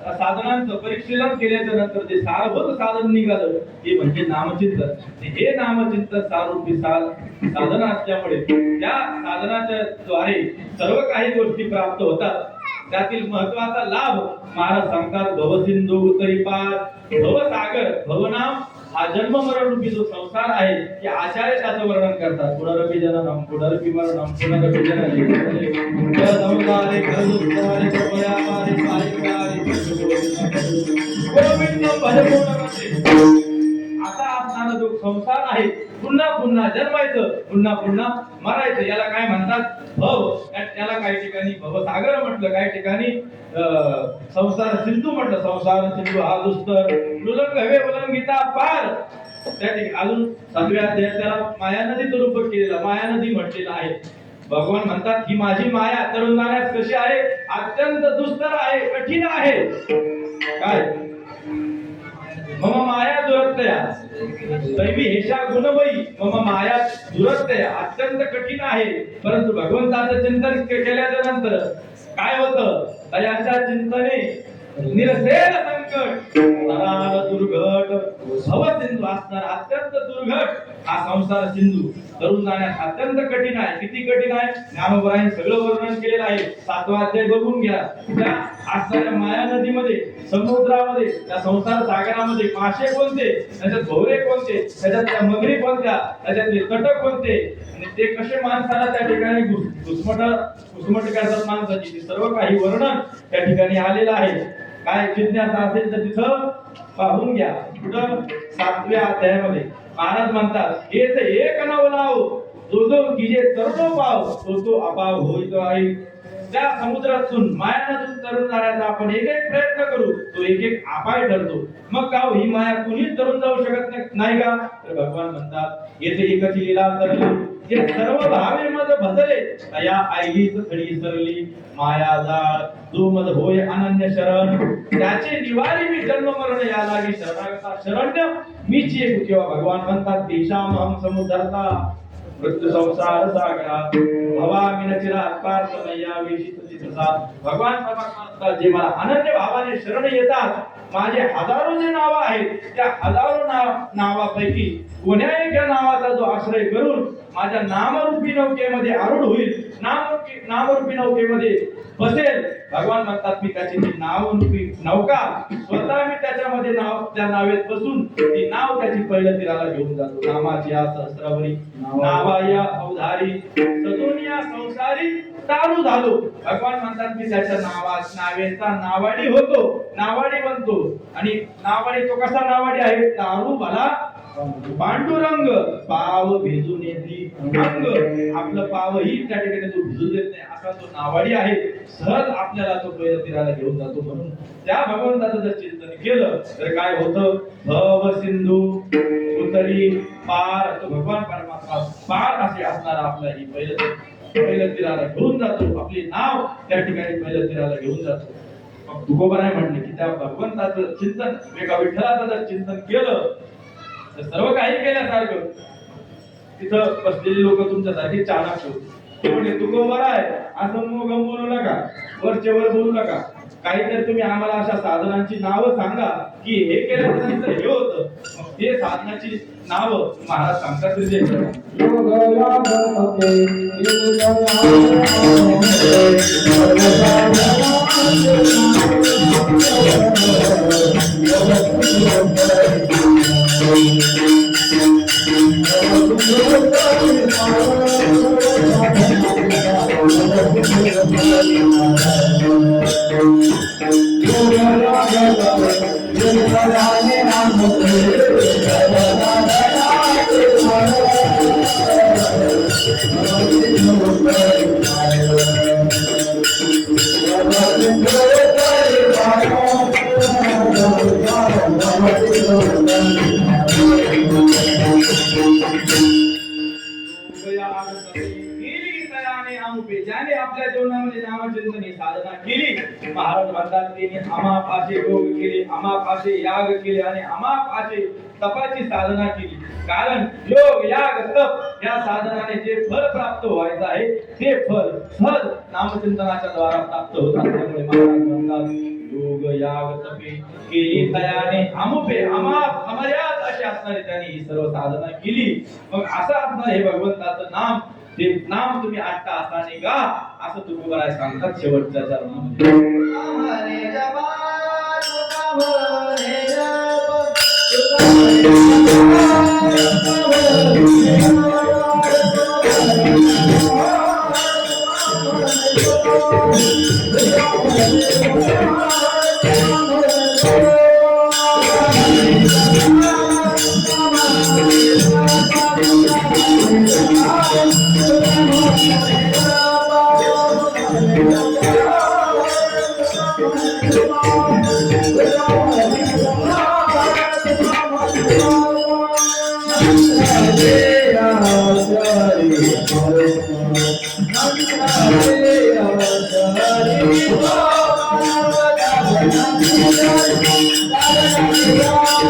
साधनांचं परिशीलन केल्याच्या नंतर जे सारभूत साधन निघालं ते म्हणजे नामचिंतन. हे नामचिंतन सारूपी साधन असल्यामुळे त्या साधनाच्या द्वारे सर्व काही गोष्टी प्राप्त होतात. त्यातील महत्वाचा लाभ महाराज सांगतात, भवसिंधू उतरी पार. भवसागर, भवनाम हा जन्म मरण रूपी जो संसार आहे, ते आचार्य त्याचं वर्णन करतात. पुनरपि जननम, पुनरपि मरणम, पुनरपि जननी, संसारे खरदुस्तारे प्रभयापारे पारिवारे गोविंद भजपूर्ण. असा असणारा जो संसार आहे, पुन्हा पुन्हा जन्मायचं, पुन्हा पुन्हा मरायचं, याला काय म्हणतात? भव. त्याला काही ठिकाणी भवसागर म्हटलं, काही ठिकाणी संसार सिंधू म्हटलं. संसार सिंधू हा दुस्तर लुलंग हवे उलंघिता पार. त्या ठिकाणी अजून 7व्या अध्यायात त्याला माया नदीचं रूप केलेला, माया नदी म्हटलेलं आहे. भगवान म्हणतात ही माझी माया तरुण जाण्यास कशी आहे? अत्यंत दुस्तर आहे, कठीण आहे. काय? मम माया दुरत्या दैवी हेशा गुणमयी मम माया दुरत्य अत्यंत कठीण आहे. परंतु भगवंताचं चिंतन केल्याच्या नंतर काय होतं? दयाच्या चिंतने निरसेल संकट तराल दुर्घट भव सिंधू असणार अत्यंत दुर्घट हा संसार सिंधू तरुण जाण्यास अत्यंत कठीण आहे. किती कठीण आहे? ज्ञानोबराने सगळं वर्णन केलेलं आहे. 7वा अध्याय बघून घ्या. त्या असणाऱ्या माया नदीमध्ये, समुद्रामध्ये, त्या संसार सागरामध्ये मासे कोणते, त्याच्यात भोवरे कोणते, त्याच्यात मगरी कोणत्या, त्याच्यातले तट कोणते, आणि ते कसे माणसाला त्या ठिकाणी घुसमट करतात माणसाची, ते सर्व काही वर्णन त्या ठिकाणी आलेलं आहे. काय जिज्ञासा असेल तर तिथं पाहून घ्या. कुठं? 7व्या अध्यायामध्ये महाराज म्हणतात, हे तर एक नव लाव जो जो गिजे तरतो पाव तो अपाव होईतो आहे. त्या समुद्रातून मायातून तरुण जाण्याचा आपण एक एक प्रयत्न करू, तो एक एक अपाय ठरतो. मग का ही माया कुणीच तरुण जाऊ शकत नाही का? तर भगवान म्हणतात, येथे एकची लीला तरली हे सर्व भावे मज भजले या आईलीच खडी सरली माया जाळ जो मज होय अनन्य शरण त्याचे निवारी मी जन्म मरण या लागी शरणागता शरण्य मीची एक. किंवा भगवान म्हणतात, देशामहम समुद्रता मृत्यू संसार सागरा भवा मिनचिरा पार्थ मैया वेशित तिथसा. भगवान परमात्मा जे मला अनन्य भावाने शरण येतात, माझे हजारो जे नाव आहेत, त्या हजारो नावापैकी कोण्या एका नावाचा जो आश्रय करून माझ्या नामरूपी नौकेमध्ये आरूढ होईल, नामरूपी नौकेमध्ये बसेल. भगवान म्हणतात, मी त्याची ती नावरूपी नौका स्वतः मी त्याच्यामध्ये त्या नावेत बसून ती नाव त्याची पहिल्या तीराला घेऊन जातो. नामाची या सहस्रावरी नावाया अवधारी सदोनिया संसारी तारू झालो. भगवान म्हणतात, मी त्याच्या नावेचा नावाडी होतो, नावाडी बनतो. आणि नावाडी तो कसा नावाडी आहे? तारू भला पांडुरंग पाव भिजून येते अंग. आपलं पावही त्या ठिकाणी तो भिजू देत नाही असा तो नावाडी आहे. सहज आपल्याला तो पहिल्या तीराला घेऊन जातो. म्हणून त्या भगवंताचं जर चिंतन केलं तर काय होतं? भव सिंधू उतरी पार. तो भगवान परमात्मा पार असे असणारा आपला ही पहिल्या तीराला घेऊन जातो. आपले नाव त्या ठिकाणी पहिल्या तीराला घेऊन जातो. मग तुकोबा नाही म्हणले की त्या भगवंताचं चिंतन, एका विठ्ठलाचं जर चिंतन केलं तर सर्व काही केल्यासारखं. तिथं बसलेले लोक तुमच्यासाठी चाणक्य होते. ते म्हणजे तुकोबा आहे असं मोगम बोलू नका, वरचे वर बोलू नका. काहीतरी तुम्ही आम्हाला अशा साधनांची नावं सांगा की हे केल्यानंतर हे होतं. मग ते साधनाची नावं महाराज सांगतात. ज्याने आपल्या जीवनामध्ये नामचिंतन साधना केली, महाराज म्हणतात, त्यांनी अमाप असे योग केले, अमाप असे याग केले आणि अमाप असे तपाची साधना केली. कारण योग याग तप या साधनाने जे फल प्राप्त व्हायचं आहे ते फल सहज नामचिंतनाच्या द्वारा प्राप्त होतात. त्यामुळे महाराज म्हणतात, योग याग तपे केली तयाने अमुपे अमाप अमर्याद अशी असणारी त्यांनी ही सर्व साधना केली. मग असं असणार हे भगवंताचं नाम, ते नाम तुम्ही 8 तासाने गा असं तुकोबा सांगतात शेवटच्या चरणामध्ये. Yeah.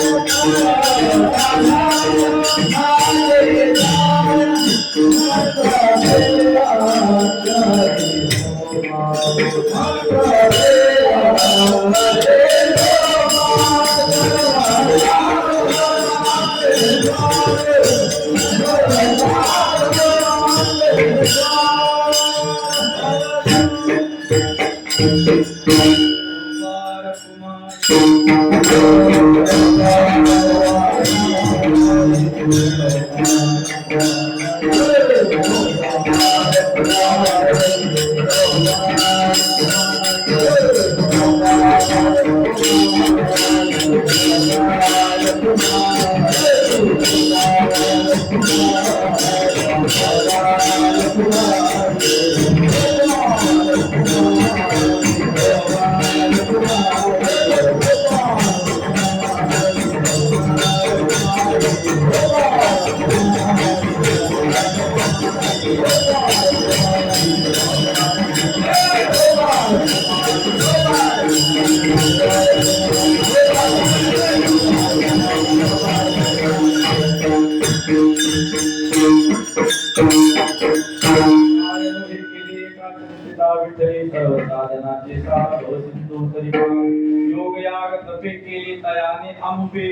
योगयाग तपे केली तयाने आंबे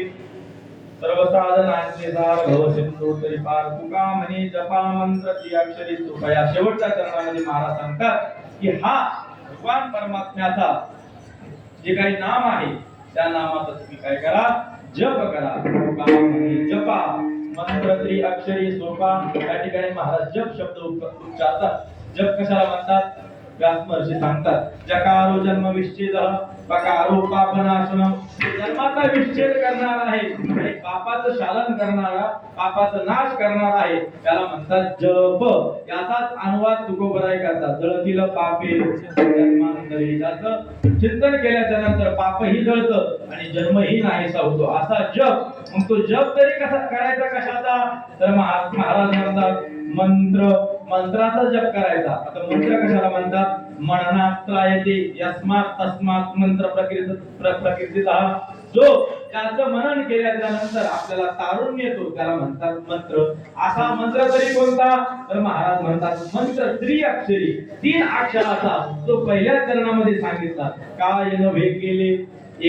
सर्व साधनांचे सार भव सिंधू तरी पार तुका म्हणे जपा मंत्र ती अक्षरी सुखया. शेवटच्या चरणामध्ये महाराज सांगतात की हा भगवान परमात्म्याचा जे काही नाम आहे त्या नामाचा तुम्ही काय करा, जप करा. तुका म्हणे जपा मंत्र त्री अक्षरी सोपा. या ठिकाणी महाराज जप शब्द उच्चारतात. जप कशाला म्हणतात? व्यास महर्षी सांगतात जकारो जन्म विच्छेद पकारो पापनाशनम. जन्माचा विच्छेद करणारा आहे आणि पापाचं शालन करणारा, पापाचा नाश करणारा आहे, त्याला म्हणतात जप. याचाच अनुवाद तुकोबराय करतात. जळतील पापे जन्मांतरी. त्याचं चिंतन केल्याच्या नंतर पापही जळतं आणि जन्मही नाहीसा होतो असा जप. मग तो जप तरी कसा करायचा, कशाचा? तर महाराज म्हणतात मंत्र, मंत्राचा जप करायचा. आता मंत्र कशाला म्हणतात? मननात्रायते यस्मात् तस्मात् मंत्र प्रकृतीतः. जो त्याचं मनन केल्याच्या नंतर आपल्याला तारुण्य येतो त्याला म्हणतात मंत्र. असा मंत्र तरी कोणता? तर महाराज म्हणतात मंत्र त्रिअक्षरी, 3 अक्षराचा, जो पहिल्या चरणामध्ये सांगितला. काय नव्हे केले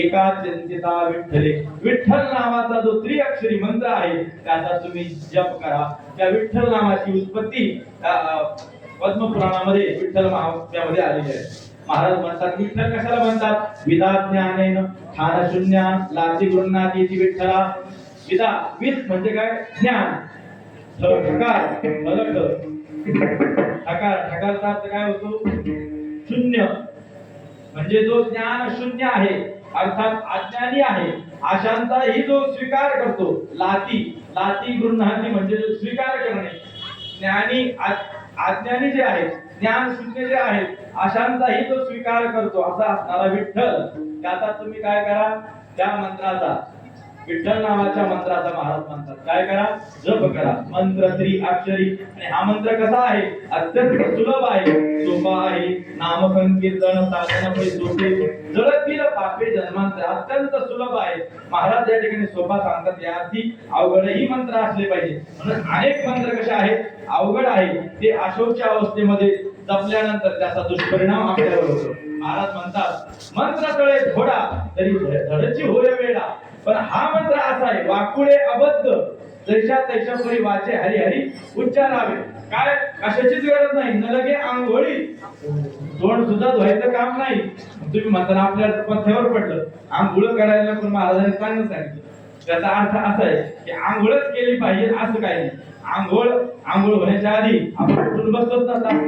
एका चिंतिता विठ्ठले. विठ्ठल नावाचा जो त्रिअक्षरी मंत्र आहे त्याचा तुम्ही जप करा. त्या विठ्ठल नामाची उत्पत्ती पद्मपुराणामध्ये विठ्ठल महात्म्यामध्ये आलेली आहे. महाराज म्हणतात विठ्ठल कशाला म्हणतात? विदा ज्ञानेन ठाण शून्या लाती गृह्णाती विठ्ठला. विदा, विद म्हणजे काय? ज्ञान. ठकार, ठकारचा अर्थ काय होतो? शून्य. म्हणजे जो ज्ञान शून्य आहे अर्थात अज्ञानी आहे अशांचाही जो स्वीकार करतो. लाती, लाती गृह्णाती म्हणजे स्वीकार करणे. ज्ञानी अज्ञानी जे आहे, ज्ञान शून्य जे आहे अशांचाही जो स्वीकार करतो असा असणारा विठ्ठल. त्याचा तुम्ही काय करा? त्या मंत्राचा, विठ्ठल नावाच्या मंत्राचा महाराज म्हणतात काय करा? जप करा. मंत्र त्रिअक्षरी. आणि हा मंत्र कसा आहे? अत्यंत सुलभ आहे, सोपा आहे. नाम संकीर्तन साधन सोपे. जळतील पापे जन्मांतर. अत्यंत सुलभ आहे. महाराज या ठिकाणी सोपा सांगतात. याआधी अवघडही मंत्र असले पाहिजे. म्हणून अनेक मंत्र कसे आहेत? अवघड आहे. ते अशोकच्या अवस्थेमध्ये जपल्यानंतर त्याचा दुष्परिणाम आपल्यावर होतो. महाराज म्हणतात मंत्र तळे थोडा तरी धडची होय वेळा. पण हा मंत्र असा आहे वाकुळे अबद्ध जैशा तैशा परी वाचे हरी हरी उच्चारावे. काय कशाचीच गरज नाही. न लगे आंघोळी, तोंड सुद्धा धुवायचं काम नाही. तुम्ही म्हणता आपल्या पथ्यावर पडलं आंघोळ करायला, पण महाराजांनी सांगितलं. त्याचा अर्थ असा आहे की आंघोळच केली पाहिजे असं काही नाही. आंघोळ होण्याच्या आधी आपण उठून बसतोच ना तास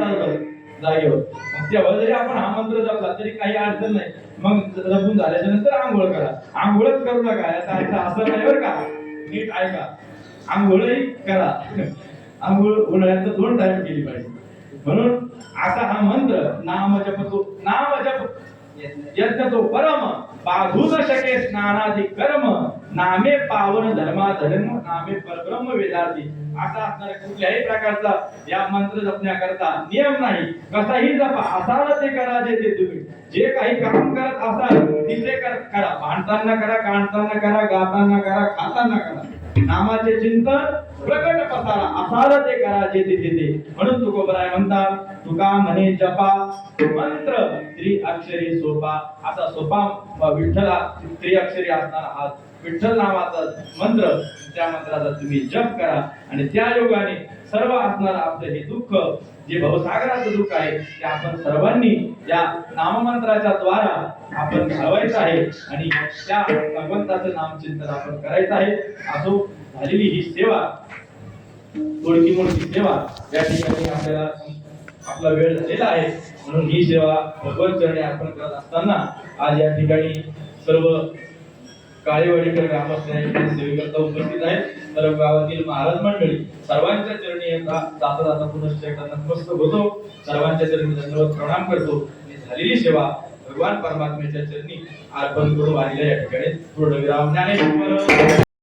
जागेवर. मग तेव्हा जरी आपण हा मंत्र जपला तरी काही अडचण नाही. मग जपून झाल्याच्या नंतर आंघोळ करा. आंघोळच करू नका याचा अर्थ असं नाही बरं का. नीट ऐका. आंघोळही करा. आंघोळ उन्हाळ्यात 2 टाइम केली पाहिजे. म्हणून असा हा मंत्र नाम जपतो. नाम जप यज्ञ तो परम बाधू न शके स्नानादी कर्म. नामे पावन धर्मा धर्म नामे परब्रह्म वेदाती. असा असणाऱ्या कुठल्याही प्रकारचा या मंत्र जपण्याकरता नियम नाही. कसाही जपा, असाल ते करा जे ते तुम्ही. जे काही काम करत असाल तिथे करा. भांडताना करा, काढताना करा, गाताना करा, खाताना करा. नामाचे चिंतन प्रकट पसारा, असाल ते करा जे ते तिथे. म्हणून तुकोबराय म्हणतात, तुका म्हणे जपा मंत्र त्रिअक्षरी सोपा. असा सोपा विठ्ठला त्रिअक्षरी असणारा हा विठ्ठल नावाचा मंत्र, त्या मंत्राचा तुम्ही जप करा आणि त्या योगाने सर्व असणारं आपलं हे दुःख, जे भवसागराचं दुःख आहे, ते आपण सर्वांनी या नाममंत्राच्या द्वारा आपण घालवायचं आहे आणि त्या भगवंताचं नामचिंतन आपण करायचं आहे. असो झालेली ही सेवा, थोडकी मोठी सेवा या ठिकाणी आपल्याला आपला वेळ झालेला आहे. म्हणून ही सेवा भगवत चरणी अर्पण करत असताना आज या ठिकाणी सर्व काळेवाडीकर ग्रामस्थ सेवेकरता उपस्थित आहेत. सर्व गावातील महाराज मंडळी सर्वांच्या चरणी जाता जाता पुनश्च एकदा नतमस्तक होतो. सर्वांच्या चरणी दंडवत प्रणाम करतो. झालेली सेवा भगवान परमात्म्याच्या चरणी अर्पण करून आलेल्या या ठिकाणी पूर्ण विराम. ज्ञानेश्वर